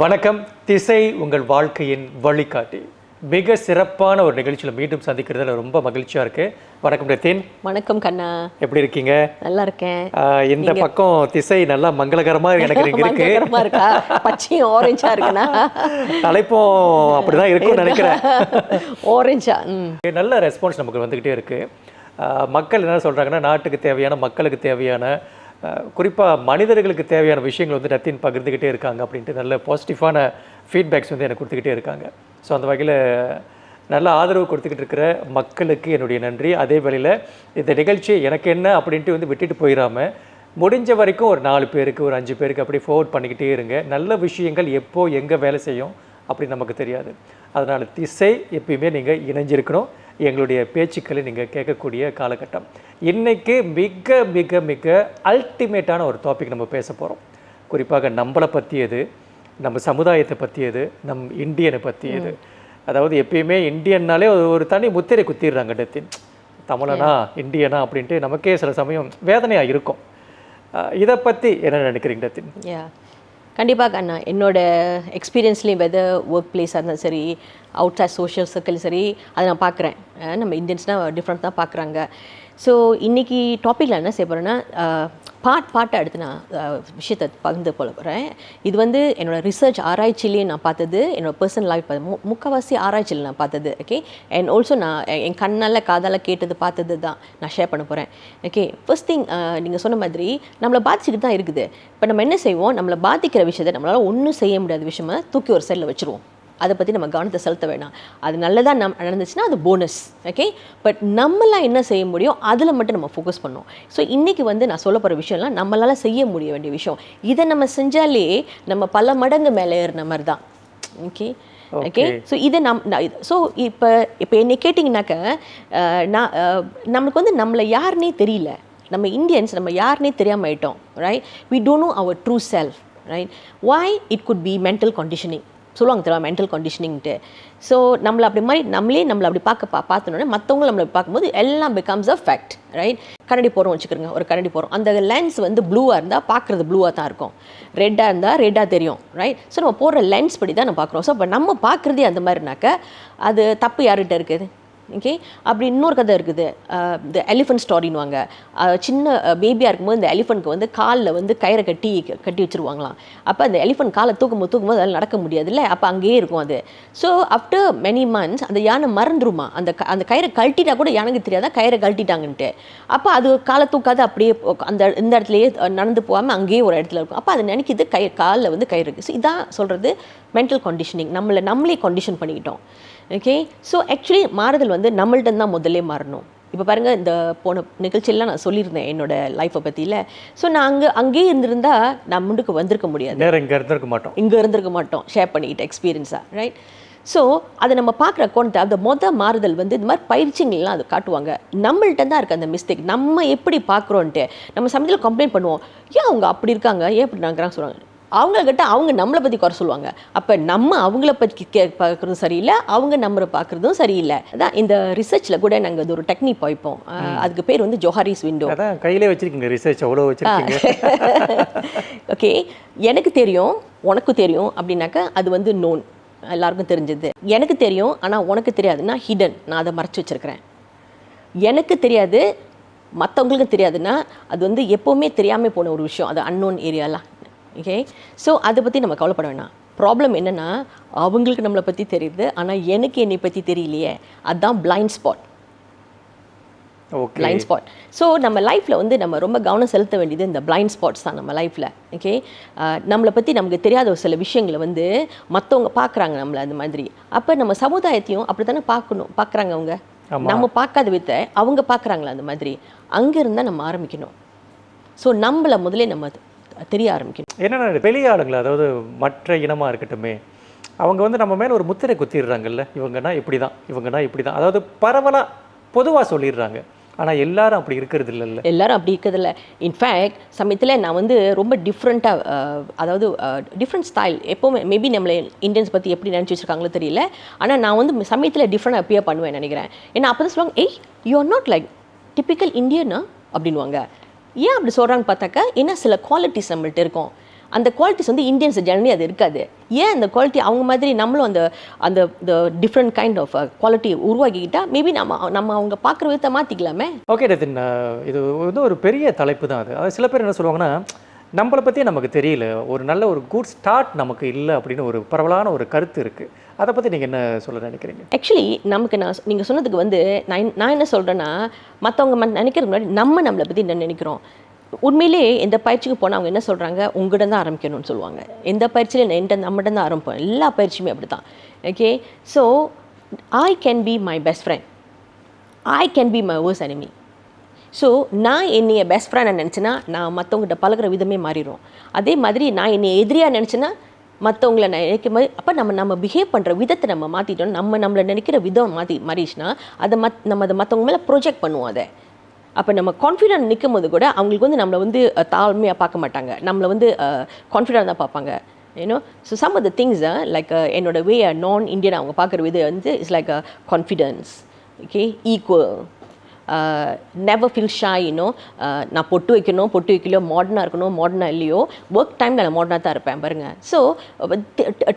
வணக்கம். திசை உங்கள் வாழ்க்கையின் வழிகாட்டி. மிக சிறப்பான ஒரு நிகழ்ச்சியில் மீண்டும் சந்திக்கிறதுல ரொம்ப மகிழ்ச்சியாக இருக்கு. வணக்கம் ரத்தின். வணக்கம் கண்ணா, எப்படி இருக்கீங்க? நல்லா இருக்கேன். இந்த பக்கம் திசை நல்லா மங்களகரமாக எனக்கு இருக்கு. மங்களகரமா இருக்கா? பச்சையும் ஆரஞ்சா இருக்குண்ணா. தலைப்பும் அப்படிதான் இருக்கும்னு நினைக்கிறேன். ஆரஞ்சா. நல்ல ரெஸ்பான்ஸ் நமக்கு வந்துக்கிட்டே இருக்கு. மக்கள் என்ன சொல்கிறாங்கன்னா, நாட்டுக்கு தேவையான, மக்களுக்கு தேவையான, குறிப்பாக மனிதர்களுக்கு தேவையான விஷயங்கள் வந்து ரத்தின் பகிர்ந்துக்கிட்டே இருக்காங்க அப்படின்ட்டு நல்ல பாசிட்டிவான ஃபீட்பேக்ஸ் வந்து எனக்கு கொடுத்துக்கிட்டே இருக்காங்க. ஸோ அந்த வகையில் நல்ல ஆதரவு கொடுத்துக்கிட்டு இருக்கிற மக்களுக்கு என்னுடைய நன்றி. அதே வேளையில் இந்த நிகழ்ச்சி எனக்கு என்ன அப்படின்ட்டு வந்து விட்டுட்டு போயிடாமல் முடிஞ்ச வரைக்கும் ஒரு 4 பேருக்கு, ஒரு 5 பேருக்கு அப்படி ஃபார்வர்ட் பண்ணிக்கிட்டே இருங்க. நல்ல விஷயங்கள் எப்போ எங்கே வேலை செய்யும் அப்படின்னு நமக்கு தெரியாது. அதனால் திசை எப்பயுமே நீங்கள் இணைஞ்சிருக்கணும். எங்களுடைய பேச்சுக்களை நீங்கள் கேட்கக்கூடிய காலகட்டம். இன்றைக்கி மிக மிக மிக அல்டிமேட்டான ஒரு டாபிக் நம்ம பேச போகிறோம். குறிப்பாக நம்மளை பற்றியது, நம்ம சமுதாயத்தை பற்றியது, நம் இந்தியனை பற்றியது. அதாவது எப்பயுமே இந்தியன்னாலே ஒரு தனி முத்திரை குத்திடுறாங்க. டத்தின் தமிழனா இந்தியனா அப்படின்ட்டு நமக்கே சில சமயம் வேதனையாக இருக்கும். இதை பற்றி என்ன நினைக்கிறீங்க டத்தின்? கண்டிப்பாக அண்ணா, என்னோட எக்ஸ்பீரியன்ஸ்லேயும் வெதர் ஒர்க் பிளேஸாக இருந்தாலும் சரி, அவுட் சைட் சோஷியல் சர்க்கிள் சரி, அதை நான் பார்க்குறேன். நம்ம இந்தியன்ஸ்னால் டிஃப்ரெண்ட் தான் பார்க்குறாங்க. ஸோ இன்றைக்கி டாப்பிக்கில் என்ன செய்ய போகிறேன்னா, பார்ட்டாக எடுத்து நான் விஷயத்தை பகிர்ந்து போல போகிறேன். இது வந்து என்னோடய ரிசர்ச் ஆராய்ச்சியிலேயே நான் பார்த்தது, என்னோடய பர்சனல் லைஃப் முக்கால்வாசி ஆராய்ச்சியில் நான் பார்த்தது. ஓகே, அண்ட் ஆல்சோ நான் என் கண்ணால் காதால் கேட்டது பார்த்தது தான் நான் ஷேர் பண்ண போகிறேன். ஓகே, ஃபர்ஸ்ட் திங், நீங்கள் சொன்ன மாதிரி நம்மளை பாதிச்சுட்டு தான் இருக்குது. இப்போ நம்ம என்ன செய்வோம், நம்மளை பாதிக்கிற விஷயத்தை நம்மளால் ஒன்றும் செய்ய முடியாத விஷயமா தூக்கி ஒரு சைடில் வச்சுருவோம். அதை பற்றி நம்ம கவனத்தை செலுத்த வேணாம். அது நல்லதாக நடந்துச்சுன்னா அது போனஸ். ஓகே, பட் நம்மளாம் என்ன செய்ய முடியும் அதில் மட்டும் நம்ம ஃபோக்கஸ் பண்ணோம். ஸோ இன்றைக்கி வந்து நான் சொல்ல போகிற விஷயம்லாம் நம்மளால் செய்ய முடிய வேண்டிய விஷயம். இதை நம்ம செஞ்சாலே நம்ம பல மடங்கு மேலே ஏறின மாதிரி தான். ஓகே ஓகே, ஸோ இதை ஸோ இப்போ என்னை கேட்டிங்கனாக்க, நான் நம்மளுக்கு வந்து நம்மளை யாருன்னே தெரியல. நம்ம இந்தியன்ஸ் நம்ம யாருன்னே தெரியாமல் ஆயிட்டோம். Right, we don't know our true self. Right, why it could be mental conditioning சொல்லுவாங்க தெரியுமா, மென்டல் கண்டிஷனிங்ட்டு. ஸோ நம்மளை நம்மளை அப்படி பார்த்தோன்னே மற்றவங்களும் நம்மளை பார்க்கும்போது எல்லாம் பிகம்ஸ் அ ஃபேக்ட். ரைட், கரடி போகிறோம் வச்சுக்கிறோங்க, ஒரு கரடி போகிறோம். அந்த லென்ஸ் வந்து ப்ளூவாக இருந்தால் பார்க்குறது ப்ளூவாக தான் இருக்கும், ரெட்டாக இருந்தால் ரெட்டாக தெரியும். ரைட், ஸோ நம்ம போடுற லென்ஸ் படி தான் நம்ம பார்க்குறோம். ஸோ இப்போ நம்ம பார்க்குறதே அந்த மாதிரினாக்க அது தப்பு யார்கிட்ட இருக்குது? ஓகே, அப்படி இன்னொரு கதை இருக்குது, இந்த எலிஃபென்ட் ஸ்டோரின்னுவாங்க. சின்ன பேபியாக இருக்கும்போது இந்த எலிஃபென்ட்க்கு வந்து காலில் வந்து கயிறை கட்டி வச்சுருவாங்களாம். அப்போ அந்த எலிஃபென்ட் காலை தூக்கும்போது அதில் நடக்க முடியாதுல்ல, அப்போ அங்கேயே இருக்கும் அது. ஸோ ஆஃப்டர் மெனி மந்த்ஸ் அந்த யானை மறந்துருமா, அந்த கயிறை கழட்டிட்டா கூட யானைக்கு தெரியாதா கயிறை கழட்டிட்டாங்கன்ட்டு. அப்போ அது காலை தூக்காது, அப்படியே இந்த இடத்துலையே நடந்து போகாமல் அங்கேயே ஒரு இடத்துல இருக்கும். அப்போ அது நினைக்கிது காலில் வந்து கயிறு இருக்குது. ஸோ இதான் சொல்கிறது மென்டல் கண்டிஷனிங். நம்மளே கண்டிஷன் பண்ணிக்கிட்டோம். ஓகே, ஸோ ஆக்சுவலி மாறுதல் வந்து நம்மள்ட்ட தான் முதல்ல மாறணும். இப்போ பாருங்கள், இந்த போன நிகழ்ச்சியெல்லாம் நான் சொல்லியிருந்தேன் என்னோட லைஃப்பை பற்றியில். ஸோ நான் அங்கேயே இருந்திருந்தா நான் முன்னுக்கு வந்திருக்க முடியாது, இங்கே இருந்திருக்க மாட்டோம் ஷேர் பண்ணிக்கிட்ட எக்ஸ்பீரியன்ஸாக. ரைட், ஸோ அதை நம்ம பார்க்குற கோணத்தை அந்த மாறுதல் வந்து இந்த மாதிரி பயிற்சிகள்லாம் அது காட்டுவாங்க. நம்மள்ட்ட தான் இருக்குது அந்த மிஸ்டேக். நம்ம எப்படி பார்க்குறோன்ட்டு நம்ம சமயத்தில் கம்ப்ளைண்ட் பண்ணுவோம், ஏன் அவங்க அப்படி இருக்காங்க, ஏன் இப்படி நாங்கிறாங்க சொல்லுவாங்க. அவங்கக்கிட்ட அவங்க நம்மளை பற்றி குறை சொல்லுவாங்க. அப்போ நம்ம அவங்கள பற்றி பார்க்குறதும் சரியில்லை, அவங்க நம்மளை பார்க்குறதும் சரியில்லை. அதான் இந்த ரிசர்ச்சில் கூட நாங்கள் அது ஒரு டெக்னிக் வைப்போம். அதுக்கு பேர் வந்து ஜோஹாரிஸ் விண்டோ. கையிலே வச்சுருக்கீங்க ரிசர்ச், அவ்வளோ வச்சுருக்கீங்க. ஓகே, எனக்கு தெரியும் உனக்கு தெரியும் அப்படின்னாக்கா அது வந்து நோன், எல்லாருக்கும் தெரிஞ்சது. எனக்கு தெரியும் ஆனால் உனக்கு தெரியாதுன்னா ஹிடன், நான் அதை மறைச்சி வச்சுருக்கிறேன். எனக்கு தெரியாது மற்றவங்களுக்கும் தெரியாதுன்னா அது வந்து எப்போவுமே தெரியாமல் போன ஒரு விஷயம், அது அன்னோன் ஏரியாலாம். ஓகே, ஸோ அதை பற்றி நம்ம கவலைப்பட வேணாம். ப்ராப்ளம் என்னென்னா, அவங்களுக்கு நம்மளை பற்றி தெரியுது ஆனால் எனக்கு என்னை பற்றி தெரியலையே, அதுதான் blind spot. Blind spot. So நம்ம லைஃப்பில் வந்து நம்ம ரொம்ப கவனம் செலுத்த வேண்டியது இந்த பிளைண்ட் ஸ்பாட்ஸ் தான் நம்ம லைஃப்பில். ஓகே, நம்மளை பற்றி நமக்கு தெரியாத ஒரு சில விஷயங்களை வந்து மற்றவங்க பார்க்குறாங்க நம்மளை அந்த மாதிரி. அப்போ நம்ம சமுதாயத்தையும் அப்படி தானே பார்க்குறாங்க அவங்க. நம்ம பார்க்காத வித்தை அவங்க பார்க்குறாங்களா அந்த மாதிரி. அங்கே இருந்தால் நம்ம ஆரம்பிக்கணும். ஸோ நம்மளை முதலே நம்ம தெரிய ஆரம்பிக்கணும். என்னென்ன வெளி ஆளுங்களா, அதாவது மற்ற இனமாக இருக்கட்டுமே, அவங்க வந்து நம்ம மேலே ஒரு முத்திரை குத்திடுறாங்கல்ல, இவங்கன்னா இப்படி தான், இவங்கன்னா இப்படி தான், அதாவது பரவலாக பொதுவாக சொல்லிடுறாங்க. ஆனால் எல்லாரும் அப்படி இருக்கிறது இல்லைல்ல. எல்லாரும் அப்படி இருக்கிறதில்ல. இன்ஃபேக்ட் சமயத்தில் நான் வந்து ரொம்ப டிஃப்ரெண்ட்டாக, அதாவது டிஃப்ரெண்ட் ஸ்டைல். எப்போவுமே மேபி நம்மளை இந்தியன்ஸ் பற்றி எப்படி நினச்சி வச்சுருக்காங்களோ தெரியல, ஆனால் நான் வந்து சமயத்தில் டிஃப்ரெண்ட் அப்பியர் பண்ணுவேன் நினைக்கிறேன். ஏன்னா அப்போ தான் சொல்லுவாங்க, ஏய் you are not like typical இந்தியனா அப்படின்வாங்க. ஏன் அப்படி சொல்கிறான்னு பார்த்தாக்கா, ஏன்னா சில குவாலிட்டிஸ் நம்மள்ட்ட இருக்கும். அந்த குவாலிட்டிஸ் வந்து இந்தியன்ஸ் ஜெனரலி அது இருக்காது. ஏன் அந்த குவாலிட்டி அவங்க மாதிரி நம்மளும் அந்த அந்த டிஃப்ரெண்ட் கைண்ட் ஆஃப் குவாலிட்டி உருவாக்கிக்கிட்டால் மேபி நம்ம அவங்க பார்க்குற விதத்தை மாற்றிக்கலாமே. ஓகே ரத்தின், இது வந்து ஒரு பெரிய தலைப்பு தான் அது. அது சில பேர் என்ன சொல்லுவாங்கன்னா, நம்மளை பற்றி நமக்கு தெரியல, ஒரு நல்ல ஒரு குட் ஸ்டார்ட் நமக்கு இல்லை அப்படின்னு ஒரு பரவலான ஒரு கருத்து இருக்குது. அதை பற்றி நீங்கள் என்ன சொல்ல நினைக்கிறீங்க? ஆக்சுவலி நமக்கு நீங்கள் சொன்னதுக்கு வந்து நான் என்ன சொல்கிறேன்னா, மற்றவங்க நினைக்கிறது முன்னாடி நம்மளை பற்றி என்ன நினைக்கிறோம். உண்மையிலே எந்த பயிற்சிக்கு போனால் அவங்க என்ன சொல்கிறாங்க, உங்கள்கிட்ட தான் ஆரம்பிக்கணும்னு சொல்லுவாங்க. எந்த பயிற்சியில் நம்மகிட்ட தான் ஆரம்பிப்போம். எல்லா பயிற்சியுமே அப்படி தான். Okay, so I can be my best friend, I can be my worst enemy. So நான் என்னைய பெஸ்ட் ஃப்ரெண்டாக நினச்சேன்னா நான் மற்றவங்ககிட்ட பழகிற விதமே மாறிடும். அதே மாதிரி நான் என்னை எதிரியாக நினச்சேன்னா மற்றவங்கள நினைக்கும் போது அப்போ நம்ம பிஹேவ் பண்ணுற விதத்தை நம்ம மாற்றிட்டோம். நம்மளை நினைக்கிற விதம் மாறிடுச்சுன்னா அதை நம்ம அதை மற்றவங்க மேலே ப்ரொஜெக்ட் பண்ணுவோம். அதை அப்போ நம்ம கான்ஃபிடென்ட் நிற்கும் போது கூட அவங்களுக்கு வந்து நம்மளை வந்து தாழ்மையாக பார்க்க மாட்டாங்க, நம்மளை வந்து கான்ஃபிடென்ட் தான் பார்ப்பாங்க. You know, so some of the things like என்னோட வே நான் இந்தியன் அவங்க பார்க்குற விது வந்து it's like confidence, okay, equal, never feel shy. இன்னும் நான் பொட்டு வைக்கலையோ, மாடர்னாக இருக்கணும், மாடர்னாக இல்லையோ, ஒர்க் டைமில் நான் மாடர்னாக தான் இருப்பேன் பாருங்கள். ஸோ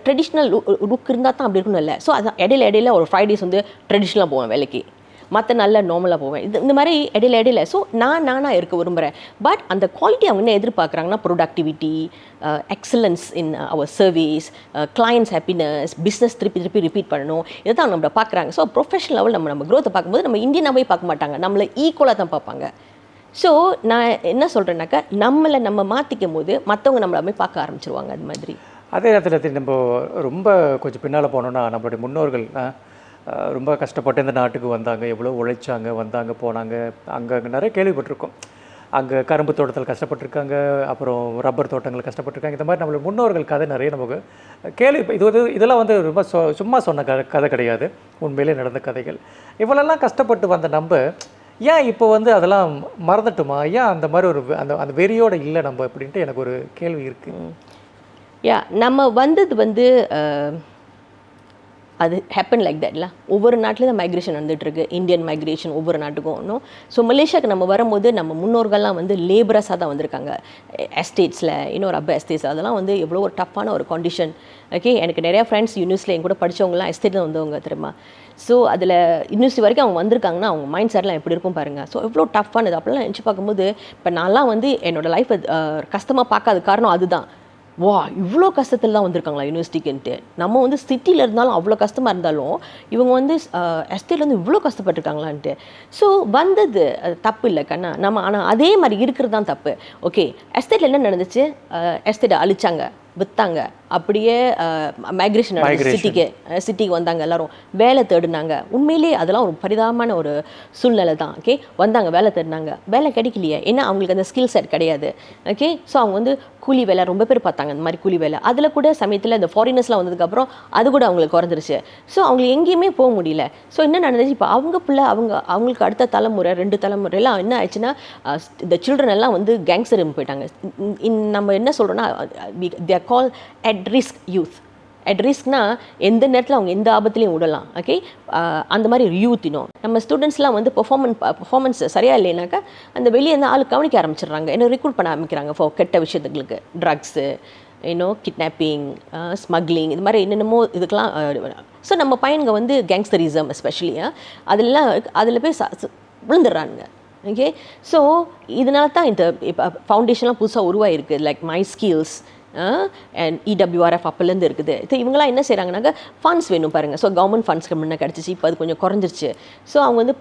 ட்ரெடிஷ்னல் லுக் இருந்தால் தான் அப்படி இருக்கணும் இல்லை. ஸோ அதான் இடையில ஒரு ஃப்ரைடேஸ் வந்து ட்ரெடிஷ்னலாக போவேன் வேலைக்கு, மற்ற நல்ல நார்மலாக போவேன். இந்த மாதிரி இடையில ஸோ நானாக இருக்க விரும்புகிறேன். பட் அந்த குவாலிட்டி அவங்க என்ன எதிர்பார்க்குறாங்கன்னா productivity, excellence in our service, clients happiness, business திருப்பி ரிப்பீட் பண்ணணும், இதை தான் நம்மளை பார்க்குறாங்க. ஸோ ப்ரொஃபஷனல் லெவல் நம்ம க்ரோத்தை பார்க்கும்போது நம்ம இந்தியனாகவே பார்க்க மாட்டாங்க, நம்மளை ஈக்குவலாக தான் பார்ப்பாங்க. ஸோ நான் என்ன சொல்கிறேன்னாக்கா நம்ம மாற்றிக்கும் போது மற்றவங்க நம்மளை பார்க்க ஆரம்பிச்சிருவாங்க. அது மாதிரி அதே நேரத்தில் நம்ம ரொம்ப கொஞ்சம் பின்னால் போனோன்னா நம்மளுடைய முன்னோர்கள் ரொம்ப கஷ்டப்பட்டு இந்த நாட்டுக்கு வந்தாங்க, எவ்வளோ உழைச்சாங்க, வந்தாங்க போனாங்க. அங்கே நிறைய கேள்விப்பட்டிருக்கோம். அங்கே கரும்பு தோட்டத்தில் கஷ்டப்பட்டுருக்காங்க, அப்புறம் ரப்பர் தோட்டங்கள் கஷ்டப்பட்டுருக்காங்க. இந்த மாதிரி நம்மளோட முன்னோர்கள் கதை நிறைய நமக்கு இதெல்லாம் வந்து ரொம்ப சும்மா சொன்ன கதை கிடையாது, உண்மையிலே நடந்த கதைகள். இவ்வளோலாம் கஷ்டப்பட்டு வந்த நம்ம ஏன் இப்போ வந்து அதெல்லாம் மறந்துட்டுமா? ஏன் அந்த மாதிரி ஒரு அந்த வெறியோடு இல்லை நம்ம அப்படின்ட்டு எனக்கு ஒரு கேள்வி இருக்குது. நம்ம வந்தது வந்து அது ஹேப்பன் லைக் தட்ல. ஒவ்வொரு நாட்டிலும் தான் மைக்ரேஷன் வந்துட்டுருக்கு, இந்தியன் மைக்ரேஷன் ஒவ்வொரு நாட்டுக்கும் இன்னும். ஸோ மலேசியாவுக்கு நம்ம வரும்போது நம்ம முன்னோர்கள்லாம் வந்து லேபரஸாக தான் வந்திருக்காங்க. எஸ்டேட்ஸில் இன்னொரு ரப்பர் எஸ்டேட்ஸ் அதெல்லாம் வந்து எவ்வளோ ஒரு டஃப்பான ஒரு கண்டிஷன். ஓகே, எனக்கு நிறையா ஃப்ரெண்ட்ஸ் யூனிவர்சிட்டியில் என் கூட படித்தவங்களாம் எஸ்டேட்டில் வந்தவங்க தெரியுமா. ஸோ அதில் யூனிவர்சிட்டி வரைக்கும் அவங்க வந்திருக்காங்கன்னா அவங்க மைண்ட் செட்லாம் எப்படி இருக்கும் பாருங்கள். ஸோ எவ்வளோ டஃப்பானது அப்படிலாம் நினச்சி பார்க்கும்போது இப்போ நான்லாம் வந்து என்னோடய லைஃப்பை கஷ்டமாக பார்க்காத காரணம் அதுதான். வா, இவ்வளோ கஷ்டத்தில் தான் வந்திருக்காங்களா யூனிவர்சிட்டிக்குன்ட்டு. நம்ம வந்து சிட்டியில் இருந்தாலும் அவ்வளோ கஷ்டமாக இருந்தாலும் இவங்க வந்து எஸ்டேட்லேருந்து இவ்வளோ கஷ்டப்பட்டுருக்காங்களான்ட்டு. ஸோ வந்தது அது தப்பு இல்லை கண்ணா, நம்ம ஆனால் அதே மாதிரி இருக்கிறது தான் தப்பு. ஓகே, எஸ்டேட்டில் என்ன நடந்துச்சு, எஸ்டேட்டை அழிச்சாங்க, விற்றாங்க, அப்படியே மைக்ரேஷன் சிட்டிக்கு வந்தாங்க, எல்லோரும் வேலை தேடினாங்க. உண்மையிலேயே அதெல்லாம் ஒரு பரிதாபமான ஒரு சூழ்நிலை தான். ஓகே, வந்தாங்க, வேலை தேடினாங்க, வேலை கிடைக்கலையே, ஏன்னா அவங்களுக்கு அந்த ஸ்கில் செட் கிடையாது. ஓகே, ஸோ அவங்க வந்து கூலி வேலை ரொம்ப பேர் பார்த்தாங்க, இந்த மாதிரி கூலி வேலை. அதில் கூட சமயத்தில் இந்த ஃபாரினர்ஸ்லாம் வந்ததுக்கப்புறம் அது கூட அவங்களுக்கு குறைஞ்சிருச்சு. ஸோ அவங்களுக்கு எங்கேயுமே போக முடியல. ஸோ என்ன நடந்துச்சு, இப்போ அவங்க பிள்ளை அவங்களுக்கு அடுத்த தலைமுறை 2 தலைமுறையெல்லாம் என்ன ஆயிடுச்சுன்னா இந்த சில்ட்ரன் எல்லாம் வந்து கேங்ஸ்டர் போயிட்டாங்க. நம்ம என்ன சொல்கிறோன்னா they are called at risk youth. at riskனா எந்த நேரத்தில் அவங்க எந்த ஆபத்துலையும் விடலாம். ஓகே, அந்த மாதிரி ஒரு யூத் இன்னும் நம்ம ஸ்டூடெண்ட்ஸ்லாம் வந்து பெர்ஃபார்மன்ஸ் சரியாக இல்லைனாக்கா அந்த வெளியே இருந்து ஆள் கவனிக்க ஆரம்பிச்சிடுறாங்க, என்ன ரிக்ரூட் பண்ண ஆரம்பிக்கிறாங்க ஃபார் கெட்ட விஷயத்துங்களுக்கு, ட்ரக்ஸு, கிட்னாப்பிங், ஸ்மக்லிங், இது மாதிரி என்னென்னமோ இதுக்கெல்லாம். ஸோ நம்ம பையனுங்க வந்து கேங்ஸ்டரிசம் எஸ்பெஷலி அதில் போய் விழுந்துடுறானுங்க. ஓகே, ஸோ இதனால தான் இந்த இப்போ ஃபவுண்டேஷன்லாம் புதுசாக உருவாயிருக்கு, like my skills and EWRF அப்போலேருந்து இருக்குது. இப்போ இவங்களாம் என்ன செய்கிறாங்கனாக்கா ஃபண்ட்ஸ் வேணும் பாருங்கள். ஸோ கவர்மெண்ட் ஃபண்ட்ஸ்க்கு முன்னே கிடச்சிச்சு, இப்போ அது கொஞ்சம் குறைஞ்சிருச்சு. ஸோ அவங்க வந்து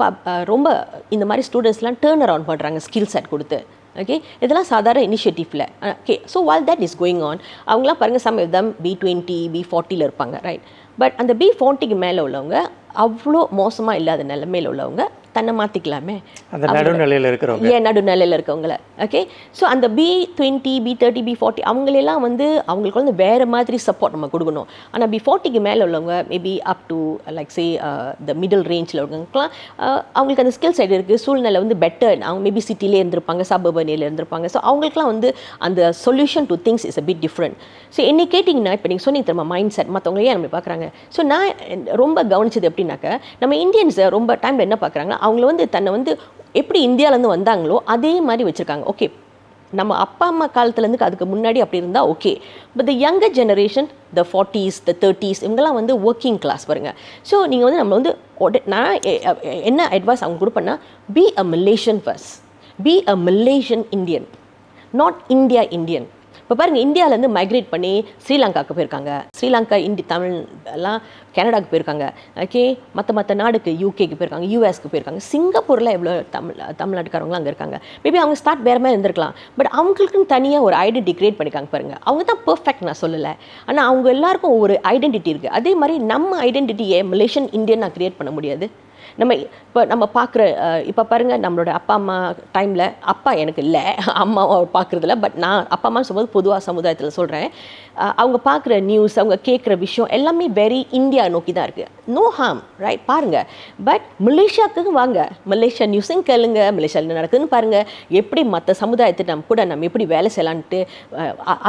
ரொம்ப இந்த மாதிரி ஸ்டூடெண்ட்ஸ்லாம் டேர்ன் அரவுண்ட் பண்ணுறாங்க ஸ்கில் செட் கொடுத்து. ஓகே, இதெல்லாம் சாதாரண இனிஷியேட்டிவ்ல. Okay, so while that is going on அவங்களாம் பாருங்கள், some of them B20 B40 இருப்பாங்க, ரைட். பட் அந்த B40க்கு மேலே உள்ளவங்க அவ்வளோ மோசமாக இல்லாத நிலைமையில் உள்ளவங்க தன்னை மாற்றிக்கலாமே, அந்த நடுநிலையில் இருக்கிறவங்க, நடுநிலையில் இருக்கவங்கள. ஓகே, ஸோ அந்த B20 B30 B40 அவங்களெல்லாம் வந்து அவங்களுக்கு வந்து வேறு மாதிரி சப்போர்ட் நம்ம கொடுக்கணும். ஆனால் B40க்கு மேலே உள்ளவங்க maybe up to like say the middle ரேஞ்சில் உள்ளவங்களுக்குலாம் அவங்களுக்கு அந்த ஸ்கில் சைடு இருக்குது, சூழ்நிலை வந்து பெட்டர், அவங்க மேபி சிட்டிலே இருந்திருப்பாங்க, சபர்பன் ஏரியாவில் இருந்திருப்பாங்க. ஸோ அவங்களுக்குலாம் வந்து அந்த solution to things is a bit different. So என்னை கேட்டிங்கன்னா இப்போ நீங்கள் சொன்னீங்க திரும்ப மைண்ட் செட் மற்றவங்க ஏன் நம்ம பார்க்குறாங்க. ஸோ நான் ரொம்ப கவனிச்சது எப்படின்னாக்கா நம்ம இந்தியன்ஸை ரொம்ப டைமில் என்ன பார்க்குறாங்கன்னா அவங்கள வந்து தன்னை வந்து எப்படி இந்தியாவிலேருந்து வந்தாங்களோ அதே மாதிரி வச்சுருக்காங்க. ஓகே, நம்ம அப்பா அம்மா காலத்துலேருந்து அதுக்கு முன்னாடி அப்படி இருந்தால் okay. But the younger generation, the 40s, the 30s, இவங்கெல்லாம் வந்து ஒர்க்கிங் கிளாஸ் பாருங்க. ஸோ நீங்கள் வந்து நம்ம வந்து நான் என்ன அட்வைஸ் அவங்க கொடுப்பேன்னா, be a Malaysian first, be a Malaysian Indian, not India Indian. இப்போ பாருங்கள், இந்தியாவிலேருந்து மைக்ரேட் பண்ணி ஸ்ரீலங்காவுக்கு போயிருக்காங்க, ஸ்ரீலங்கா தமிழ் எல்லாம் கனடாவுக்கு போயிருக்காங்க, ஓகே, மற்ற நாடுக்கு யூகேக்கு போயிருக்காங்க, யூஎஸ்க்கு போயிருக்காங்க, சிங்கப்பூரில் எவ்வளோ தமிழ்நாட்டுக்காரங்களும் அங்கே இருக்காங்க. மேபி அவங்க ஸ்டார்ட் வேறு மாதிரி இருந்திருக்கலாம், பட் அவங்களுக்குன்னு தனியாக ஒரு ஐடென்டிட்டி கிரியேட் பண்ணிக்காங்க பாருங்கள். அவங்க தான் பர்ஃபெக்ட் நான் சொல்லலை, ஆனால் அவங்க எல்லாருக்கும் ஒரு ஐடென்டிட்டி இருக்குது. அதே மாதிரி நம்ம ஐடென்டிட்டியை மலேஷியன் இந்தியன் நான் கிரியேட் பண்ண முடியாது. நம்ம பார்க்குற இப்போ பாருங்கள், நம்மளோட அப்பா அம்மா டைமில், அப்பா எனக்கு இல்லை, அம்மாவை பார்க்குறதில்ல, பட் நான் அப்பா அம்மான்னு சொல்லும்போது பொதுவாக சமுதாயத்தில் சொல்கிறேன், அவங்க பார்க்குற நியூஸ், அவங்க கேட்குற விஷயம் எல்லாமே வெரி இந்தியா நோக்கி தான் இருக்குது. No harm, right? பாருங்கள். பட் மலேசியாவுக்கு வாங்க, மலேசியா நியூஸையும் கேளுங்க, மலேசியாவில் என்ன நடக்குதுன்னு பாருங்கள், எப்படி மற்ற சமுதாயத்தை நம்ம எப்படி வேலை செய்யலான்ட்டு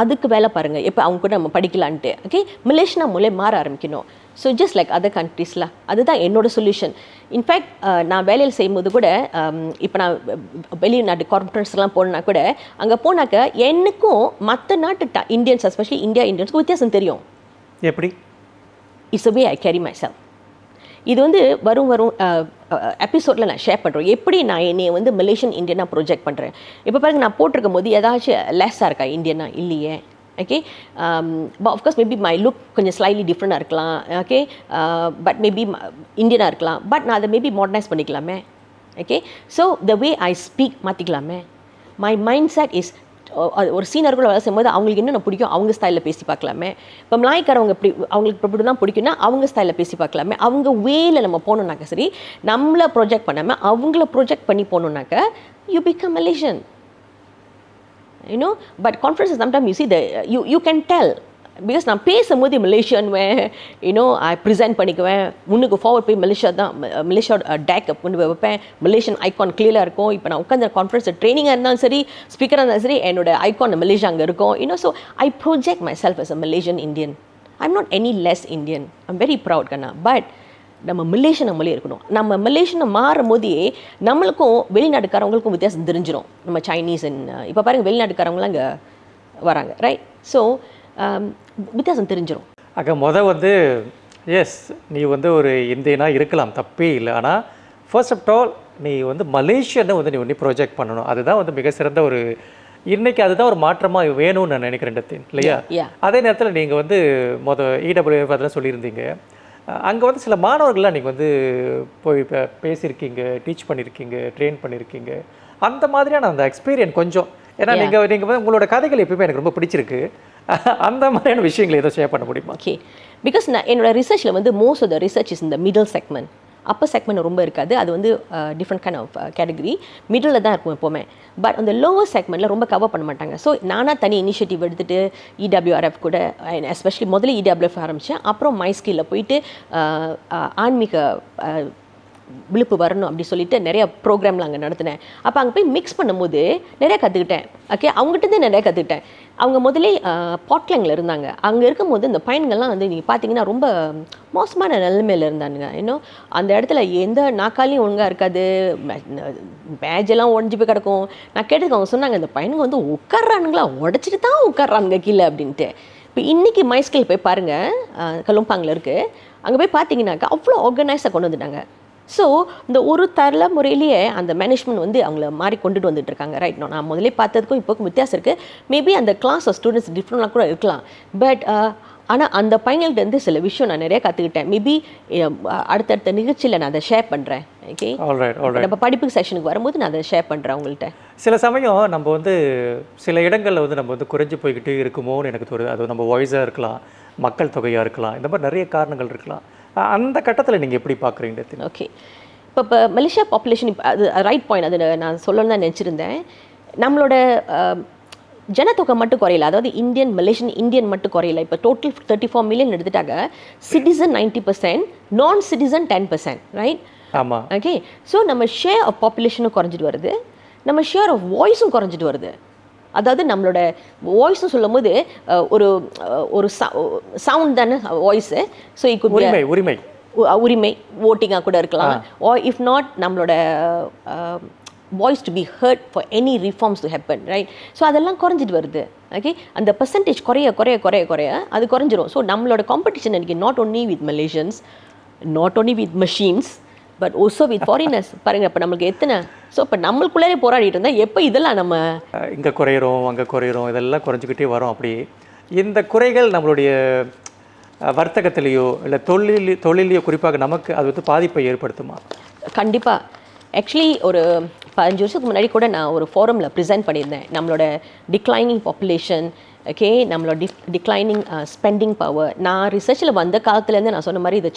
அதுக்கு வேலை பாருங்கள், எப்போ அவங்க கூட நம்ம படிக்கலான்ட்டு. ஓகே, மலேசியா மூலே மாற ஆரம்பிக்கணும். ஸோ ஜஸ்ட் லைக் அதர் கண்ட்ரீஸில், அதுதான் என்னோட சொல்யூஷன். இன்ஃபேக்ட் நான் வேலையில் செய்யும்போது கூட, இப்போ நான் வெளிநாட்டு கார்பரேட்ஸ்லாம் போனா கூட, அங்கே போனாக்க எனக்கும் மற்ற நாட்டு இந்தியன்ஸ், எஸ்பெஷலி இந்தியா இந்தியன்ஸ்க்கு வித்தியாசம் தெரியும். எப்படி? It's a way I carry my self. இது வந்து வரும் எபிசோடில் நான் ஷேர் பண்ணுறேன், எப்படி நான் என்னை வந்து மலேஷியன் இந்தியனாக ப்ரொஜெக்ட் பண்ணுறேன். இப்போ பாருங்க, நான் போட்டிருக்கும் போது ஏதாச்சும் லெஸ்ஸாக இருக்கா இந்தியனா? இல்லையே. Okay, of course maybe my look கொஞ்சம் ஸ்லைட்லி டிஃப்ரெண்டாக இருக்கலாம், ஓகே, பட் மேபி இந்தியனாக இருக்கலாம், பட் நான் அதை மேபி மாடர்னைஸ் பண்ணிக்கலாமே. Okay, so the way I speak மாற்றிக்கலாமே. மை மைண்ட் செட் இஸ், ஒரு சீனர்கள் வேலை செய்யும்போது அவங்களுக்கு என்னென்ன பிடிக்கும் அவங்க ஸ்டைலில் பேசி பார்க்கலாமே. இப்போ மலாய்க்காரவங்க அவங்களுக்கு இப்படி தான் பிடிக்குன்னா அவங்க ஸ்டைலில் பேசி பார்க்கலாமே. அவங்க வேல நம்ம போகணுன்னாக்க சரி, நம்மளை ப்ரொஜெக்ட் பண்ணாமல் அவங்கள ப்ரொஜெக்ட் பண்ணி போகணுன்னாக்க you become Malaysian. But conferences sometimes you see you can tell, because நான் பேசும்போது மலேசியன் I ப்ரெசென்ட் பண்ணிக்குவேன், முன்னுக்கு ஃபார்வர்ட் போய் மலேசியாவோட டேக் கொண்டு வைப்பேன், மலேசியன் ஐகான் கிளியராக இருக்கும். இப்போ நான் உட்காந்து கான்ஃபரன்ஸ் ட்ரைனிங்காக இருந்தாலும் சரி, ஸ்பீக்கராக இருந்தாலும் சரி, என்னோட ஐகான் மலேசியா அங்கே இருக்கும். So I project my self as a Malaysian Indian. I'm not any less Indian. I'm very proud கண்ணா. பட் நம்ம மலேஷியன் நம்மளே இருக்கணும். நம்ம மலேஷியனை மாறும் போதே நம்மளுக்கும் வெளிநாட்டுக்காரவங்களுக்கும் வித்தியாசம் தெரிஞ்சிடும். நம்ம சைனீஸ் இப்போ பாருங்கள், வெளிநாட்டுக்காரவங்களாம் இங்கே வராங்க, ரைட்? ஸோ வித்தியாசம் தெரிஞ்சிடும். வந்து எஸ், நீ வந்து ஒரு இந்தியனாக இருக்கலாம், தப்பே இல்லை. ஆனால் ஃபர்ஸ்ட் ஆஃப் ஆல் நீ வந்து மலேசியனை வந்து நீ ப்ரொஜெக்ட் பண்ணணும். அதுதான் வந்து மிக சிறந்த ஒரு, இன்றைக்கி அதுதான் ஒரு மாற்றமாக வேணும்னு நான் நினைக்கிறேன் டத்தின், இல்லையா? அதே நேரத்தில் நீங்கள் வந்து இடபிள்யூஎஃப் அதெல்லாம் சொல்லியிருந்தீங்க, அங்கே வந்து சில மாணவர்கள்லாம் நீங்கள் வந்து போய் பேசியிருக்கீங்க, டீச் பண்ணியிருக்கீங்க, ட்ரெயின் பண்ணியிருக்கீங்க. அந்த மாதிரியான அந்த எக்ஸ்பீரியன்ஸ் கொஞ்சம், ஏன்னா நீங்கள் வந்து உங்களோட கதைகள் எப்பயுமே எனக்கு ரொம்ப பிடிச்சிருக்கு. அந்த மாதிரியான விஷயங்களை ஏதோ ஷேர் பண்ண முடியுமா? ஓகே, பிகாஸ் நான் என்னோட ரிசர்ச்சில் வந்து most of the research is இந்த மிடில் செக்மெண்ட். அப்பர் செக்மெண்ட் ரொம்ப இருக்காது, அது வந்து different kind of category, middle தான் இருக்கும் எப்போவுமே. பட் அந்த லோவர் செக்மெண்ட்டில் ரொம்ப கவர் பண்ண மாட்டாங்க. ஸோ நானாக தனி இனிஷியேட்டிவ் எடுத்துகிட்டு இடபிள்யூஆர்எஃப் கூட, எஸ்பெஷலி முதல்ல இடபிள்யூஎஃப் ஆரம்பித்தேன், அப்புறம் மை ஸ்கில்லில் போயிட்டு ஆன்மீக விழுப்பு வரணும் அப்படி சொல்லிட்டு நிறைய ப்ரோக்ராம்லாம் அங்கே நடத்தினேன். அப்போ அங்கே போய் மிக்ஸ் பண்ணும்போது நிறையா கற்றுக்கிட்டேன். ஓகே, அவங்ககிட்டருந்து நிறையா கற்றுக்கிட்டேன். அவங்க முதலே பாட்லாங்கில் இருந்தாங்க. அங்கே இருக்கும்போது இந்த பையன்கள்லாம் வந்து நீங்கள் பார்த்தீங்கன்னா ரொம்ப மோசமான நிலைமையில் இருந்தானுங்க. இன்னும் அந்த இடத்துல எந்த நாக்காலையும் ஒழுங்காக இருக்காது, மேஜெல்லாம் உடஞ்சி போய் கிடக்கும். நான் கேட்டதுக்கு அவங்க சொன்னாங்க, இந்த பையனுங்க வந்து உட்கார்றானுங்களா, உடச்சிட்டு தான் உட்கார்றானுங்க கீழே அப்படின்ட்டு. இப்போ இன்றைக்கி மைஸ்கில் போய் பாருங்கள், கலும்பாங்கில் இருக்குது, அங்கே போய் பார்த்தீங்கன்னாக்கா அவ்வளோ ஆர்கனைஸாக கொண்டு வந்துட்டாங்க. ஸோ இந்த ஒரு தலைமுறையிலேயே அந்த மேனேஜ்மெண்ட் வந்து அவங்கள மாறி கொண்டுட்டு வந்துட்டு இருக்காங்க, ரைட்? நான் முதலே பார்த்ததுக்கும் இப்போக்கும் வித்தியாசம் இருக்குது. மேபி அந்த கிளாஸ் ஆஃப் ஸ்டூடெண்ட்ஸ் டிஃப்ரெண்டாக கூட இருக்கலாம். பட் ஆனால் அந்த பையன்கிட்டேருந்து சில விஷயம் நான் நிறைய கற்றுக்கிட்டேன். மேபி அடுத்தடுத்த நிகழ்ச்சியில் நான் அதை ஷேர் பண்ணுறேன். ஓகே, நம்ம படிப்பு செஷனுக்கு வரும்போது நான் அதை ஷேர் பண்ணுறேன் உங்கள்கிட்ட. சில சமயம் நம்ம வந்து சில இடங்களில் வந்து நம்ம வந்து குறைஞ்சி போய்கிட்டு இருக்குமோன்னு எனக்கு தோணுது. அது நம்ம வாய்ஸாக இருக்கலாம், மக்கள் தொகையாக இருக்கலாம், இந்த மாதிரி நிறைய காரணங்கள் இருக்கலாம். அந்த கட்டத்தில் நீங்கள் எப்படி பார்க்குறீங்க? ஓகே, இப்போ மலேசியா பாப்புலேஷன், இப்போ அது ரைட் பாயிண்ட், அது நான் சொல்லணும்னு தான் நினச்சிருந்தேன். நம்மளோட ஜனத்தொகை மட்டும் குறையல, அதாவது மலேசியன் இந்தியன் மட்டும் குறையல. இப்போ டோட்டல் 34 மில்லியன் எடுத்துட்டாங்க. சிட்டிசன் 90%, நான் சிட்டிசன் 10%, ரைட்? ஆமாம். ஓகே, ஸோ நம்ம ஷேர் ஆஃப் பாப்புலேஷனும் குறைஞ்சிட்டு வருது, நம்ம ஷேர் ஆஃப் வாய்ஸும் குறைஞ்சிட்டு வருது. அதாவது நம்மளோட வாய்ஸ்னு சொல்லும் போது ஒரு ஒரு சவுண்ட் தானே வாய்ஸு. ஸோ உரிமை ஓட்டிங்காக கூட இருக்கலாம். இஃப் நாட் நம்மளோட voice to be heard for any reforms to happen, right? So அதெல்லாம் குறைஞ்சிட்டு வருது. ஓகே, அந்த பர்சன்டேஜ் குறைய அது குறைஞ்சிரும். ஸோ நம்மளோட காம்படிஷன் எனக்கு not only with Malaysians, not only with machines, but also with foreigners. பாருங்கள், இப்போ நம்மளுக்கு எத்தனை, ஸோ இப்போ நம்மளுக்குள்ளே போராடிட்டு இருந்தால் எப்போ இதெல்லாம் நம்ம இங்கே குறையிறோம் அங்கே குறையிறோம் இதெல்லாம் குறைஞ்சிக்கிட்டே வரோம். அப்படி இந்த குறைகள் நம்மளுடைய வர்த்தகத்திலேயோ இல்லை தொழிலையோ குறிப்பாக நமக்கு அது வந்து பாதிப்பை ஏற்படுத்துமா? கண்டிப்பாக. ஆக்சுவலி ஒரு 15 வருஷத்துக்கு முன்னாடி கூட நான் ஒரு ஃபோரமில் ப்ரெசென்ட் பண்ணியிருந்தேன். நம்மளோட டிக்ளைனிங் பாப்புலேஷன், ஓகே, நம்மளோட டிக்ளைனிங் ஸ்பெண்டிங் பவர். நான் ரிசர்ச்சில் வந்த காலத்துலேருந்து நான் சொன்ன மாதிரி இது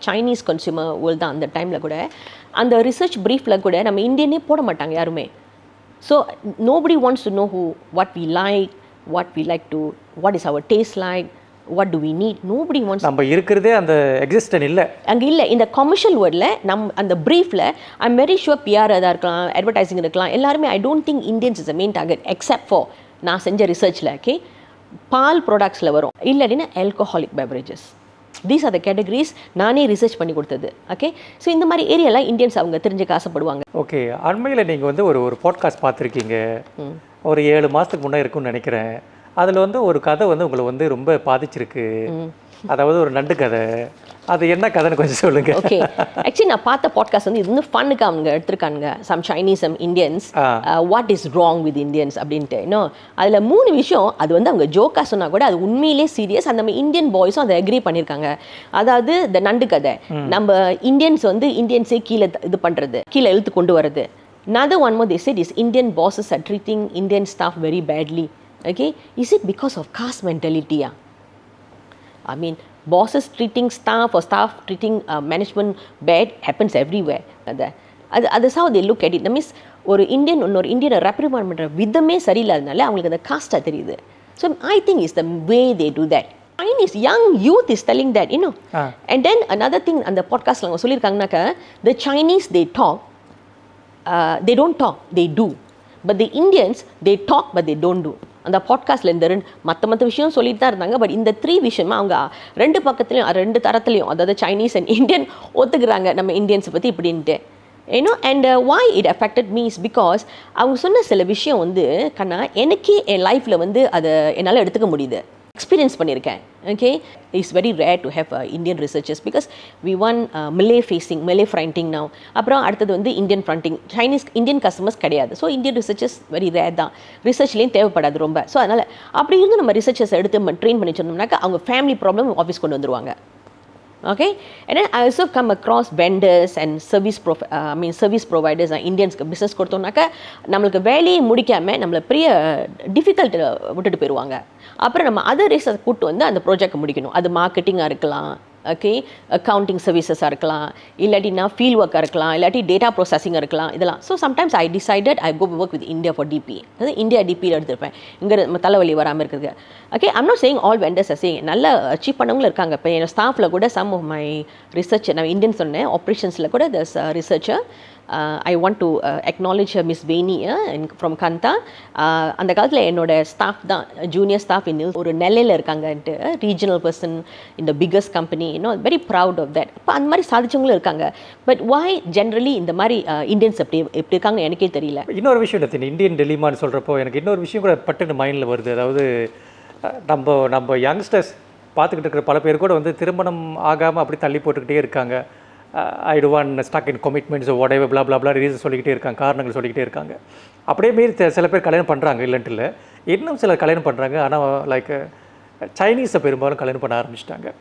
சைனீஸ் கன்சியூமர் வேர்ல்டு தான். அந்த டைமில் கூட அந்த ரிசர்ச் ப்ரீஃபில் கூட நம்ம இந்தியனே போட மாட்டாங்க யாருமே. So nobody wants to know what we like to, what is our taste like, what do we need, nobody wants. நம்ம இருக்கிறதே அந்த எக்ஸிஸ்டன் இல்லை, அங்கே இல்லை. இந்த கமர்ஷியல் வேர்டில் அந்த ப்ரீஃபில் ஐம் வெரி ஷுவர் பிஆர் அதாக இருக்கலாம், அட்வர்டைசிங் இருக்கலாம், எல்லாருமே I don't think Indians is a main target except for நான் செஞ்ச ரிசர்ச்சில். ஓகே, பால் ப்ராடக்ட்ஸில் வரும், இல்லாட்டினா alcoholic beverages. These are the categories நானே ரிசர்ச் பண்ணி கொடுத்தது. ஓகே, ஸோ இந்த மாதிரி ஏரியாலாம் இந்தியன்ஸ் அவங்க தெரிஞ்சுக்க ஆசைப்படுவாங்க. ஓகே, அண்மையில் நீங்கள் வந்து ஒரு பாட்காஸ்ட் பார்த்துருக்கீங்க, ஒரு 7 மாதத்துக்கு முன்னே இருக்குன்னு நினைக்கிறேன். அதில் வந்து ஒரு கதை வந்து உங்களை வந்து ரொம்ப பாதிச்சிருக்கு. அதாவது ஒரு நண்டு கதை. அது என்ன கதைன்னு கொஞ்சம் சொல்லுங்க. ஓகே, ஆக்சுவலி நான் பார்த்த பாட்காஸ்ட் வந்து இது வந்து ஃபன்னுக்கு அவங்க எடுத்திருக்காங்க. Some Chinese, some Indians, what is wrong with Indians அப்படின்ட்டு. இன்னும் அதில் 3 விஷயம் அது வந்து அவங்க ஜோக்காக சொன்னால் கூட அது உண்மையிலே சீரியஸ். அந்த இந்தியன் பாய்ஸும் அதை அக்ரி பண்ணியிருக்காங்க. அதாவது இந்த நண்டு கதை, நம்ம இந்தியன்ஸ் வந்து இந்தியன்ஸே கீழே இது பண்ணுறது, கீழே இழுத்து கொண்டு வர்றது. Another one more they said is Indian bosses are treating Indian staff very badly. Okay, is it because of caste mentality? I mean, bosses treating staff or staff treating management bad happens everywhere. That's how they look at it. That means ஒரு Indian இன்னொரு இந்தியனை ரெப்ரிமெண்ட் பண்ணுற விதமே சரியில்லாதனால அவங்களுக்கு அந்த காஸ்ட்டாக தெரியுது. So I think is the way they do that. Chinese young youth is telling that, you know. And then another thing அந்த பாட்காஸ்ட்டில் அவங்க சொல்லியிருக்காங்கனாக்கா, the Chinese they talk, they don't talk, they do. But the Indians, they talk but they don't do. அந்த பாட்காஸ்ட்டில் இந்த மற்ற விஷயம் சொல்லிட்டு தான் இருந்தாங்க. பட் இந்த 3 விஷயமா அவங்க 2 பக்கத்துலையும் 2 தரத்துலையும், அதாவது சைனீஸ் அண்ட் இந்தியன் ஒத்துக்கிறாங்க நம்ம இந்தியன்ஸை பற்றி இப்படின்ட்டு. ஏன்னோ and why it affected me is because அவங்க சொன்ன சில விஷயம் வந்து கண்ணா எனக்கே என் லைஃப்பில் வந்து அதை என்னால் எடுத்துக்க முடியுது, எக்ஸ்பீரியன்ஸ் பண்ணியிருக்கேன். Okay, it's very rare to have Indian researchers because we on Malay fronting now. அப்புறம் அடுத்தது வந்து இந்தியன் ஃப்ரண்டிங். இந்தியன் கஸ்டமர்ஸ் கிடையாது. So Indian researchers very rare தான், ரிசர்ச்லேயும் தேவைப்படாது ரொம்ப. ஸோ அதனால் அப்படி இருந்து நம்ம ரிசர்ச்சர்ஸ் எடுத்து ட்ரெயின் பண்ணி சொன்னோம்னாக்கா அவங்க ஃபேமிலி ப்ராப்ளம் ஆஃபீஸ் கொண்டு வந்துருவாங்க. Okay, and then I also come across vendors and service providers and Indians business கொடுத்தோம்னாக்கா நம்மளுக்கு வேலையை முடிக்காமல் நம்மளை பெரிய டிஃபிகல்ட் விட்டுட்டு போயிடுவாங்க. அப்புறம் நம்ம அதர் ரீசர்ச் கூட்டு வந்து அந்த ப்ராஜெக்ட் முடிக்கணும். அது மார்க்கெட்டிங்காக இருக்கலாம், ஓகே, அக்கௌண்டிங் சர்வீசஸாக இருக்கலாம், இல்லாட்டினா ஃபீல்ட் ஒர்க்காக இருக்கலாம், இல்லாட்டி டேட்டா ப்ராசஸிங்காக இருக்கலாம், இதெல்லாம். So sometimes I decided I go work with India for DP. அதாவது இந்தியா டிபியில் எடுத்துருப்பேன், இங்கே தலைவலி வராமல் இருக்குது. Okay, I'm not saying all vendors are saying, நல்லா அச்சீவ் பண்ணவங்களும் இருக்காங்க. இப்போ என் ஸ்டாஃபில் கூட சம் ஆஃப் மை ரிசர்ச், நான் இந்தியன் சொன்னேன், ஆப்ரேஷன்ஸில் கூட thus researcher. I want to acknowledge Miss Veni from Kanta. அந்த காலத்தில் என்னோட ஸ்டாஃப் தான், ஜூனியர் ஸ்டாஃப் இன்னும் ஒரு நிலையில் இருக்காங்கன்ட்டு, ரீஜனல் பர்சன் இந்த பிக்கஸ்ட் கம்பெனி, இன்னும் வெரி ப்ரவுட் ஆஃப் தட். இப்போ அந்த மாதிரி சாதிச்சவங்களும் இருக்காங்க. பட் வாய் ஜென்ரலி இந்த மாதிரி இந்தியன்ஸ் எப்படி இருக்காங்க எனக்கே தெரியல. இன்னொரு விஷயம் இல்லை, இந்தியன் டெலிமான்னு சொல்கிறப்போ எனக்கு இன்னொரு விஷயம் கூட பட்டுன்னு மைண்டில் வருது. அதாவது நம்ம யங்ஸ்டர்ஸ் பார்த்துக்கிட்டு இருக்கிற பல பேர் கூட வந்து திருமணம் ஆகாமல் அப்படி தள்ளி போட்டுக்கிட்டே இருக்காங்க. I do one stuck in commitments whatever blah blah blah reason சொல்லிக்கிட்டே இருக்காங்க, காரணங்கள் சொல்லிக்கிட்டே இருக்காங்க. அப்படியே மீறி சில பேர் கல்யாணம் பண்ணுறாங்க, இல்லைன்ட்டு இல்லை, இன்னும் சிலர் கல்யாணம் பண்ணுறாங்க. ஆனால் லைக் சைனீஸை பெரும்பாலும் கல்யாணம் பண்ண ஆரம்பிச்சிட்டாங்க.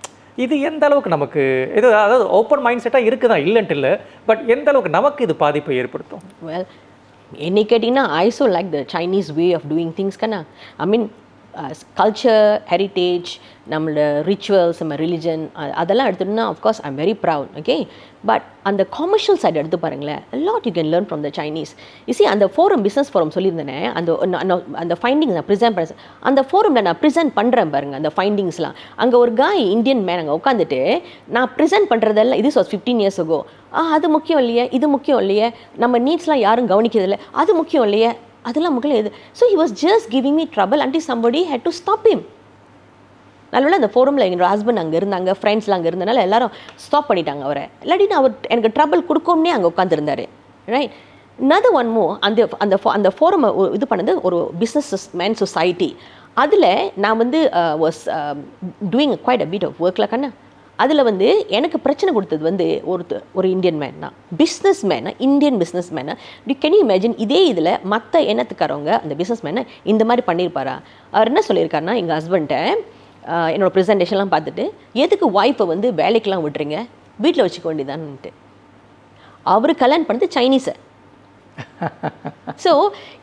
இது எந்த அளவுக்கு நமக்கு இது, அதாவது ஓப்பன் மைண்ட் செட்டாக இருக்குதான், இல்லைன்ட்டு இல்லை, பட் எந்த அளவுக்கு நமக்கு இது பாதிப்பை ஏற்படுத்தும்? வெல், என்னை கேட்டிங்கன்னா I so like the Chinese way of doing things கண்ணா. ஐ மீன் கல்ச்சர், ஹெரிட்டேஜ், நம்மளோட ரிச்சுவல்ஸ், நம்ம ரிலிஜன், அதெல்லாம் எடுத்துட்டோம்னா of course I am very proud. Okay, but அந்த கமர்ஷியல் சைடு எடுத்து பாருங்களேன், lot you can learn from the Chinese. அந்த forum, business forum சொல்லியிருந்தேனே, அந்த ஃபைண்டிங்ஸ் நான் ப்ரெசென்ட் பண்ண, அந்த ஃபோரமில் நான் ப்ரெசென்ட் பண்ணுறேன் பாருங்கள் அந்த ஃபைண்டிங்ஸ்லாம். அங்கே ஒரு காய் இந்தியன் மேன் அங்கே உட்காந்துட்டு நான் ப்ரெசென்ட் பண்ணுறதெல்லாம், இது வாஸ் 15 years ago. அது முக்கியம் இல்லையே, இது முக்கியம் இல்லையே, நம்ம நீட்ஸ்லாம் யாரும் கவனிக்கிறதில்லை, அது முக்கியம் இல்லையே, அதெல்லாம் முக்கியம் எது. So he was just giving me trouble until somebody had to stop him. நல்லவேளை அந்த ஃபோரமில் எங்களோட ஹஸ்பண்ட் அங்கே இருந்தாங்க, ஃப்ரெண்ட்ஸ்லாம் அங்கே இருந்தனால எல்லாரும் ஸ்டாப் பண்ணிட்டாங்க அவரை. இல்லாட்டி அவர் எனக்கு ட்ரபிள் கொடுக்கோம்னே அங்கே உட்காந்துருந்தாரு. ரைட், another one more அந்த ஃபோரம் இது பண்ணது ஒரு பிஸ்னஸ் மேன் சொசைட்டி. அதில் நான் வந்து was doing quite a bit of ஒர்க்கில் கண்ணா. அதில் வந்து எனக்கு பிரச்சனை கொடுத்தது வந்து ஒரு இந்தியன் மேன் தான், பிஸ்னஸ் மேனா, இந்தியன் பிஸ்னஸ் மேனா. Can you imagine? இதே இதில் மற்ற எண்ணத்துக்காரவங்க அந்த பிஸ்னஸ் மேனை இந்த மாதிரி பண்ணியிருப்பாரா? அவர் என்ன சொல்லியிருக்காருன்னா, எங்கள் ஹஸ்பண்ட்டை என்னோடய ப்ரெசன்டேஷன்லாம் பார்த்துட்டு, எதுக்கு ஒய்ஃபை வந்து வேலைக்கெலாம் விட்டுறீங்க, வீட்டில் வச்சுக்க வேண்டியதான்ட்டு. அவர் கல்யாணம் பண்ணது சைனீஸை. ஸோ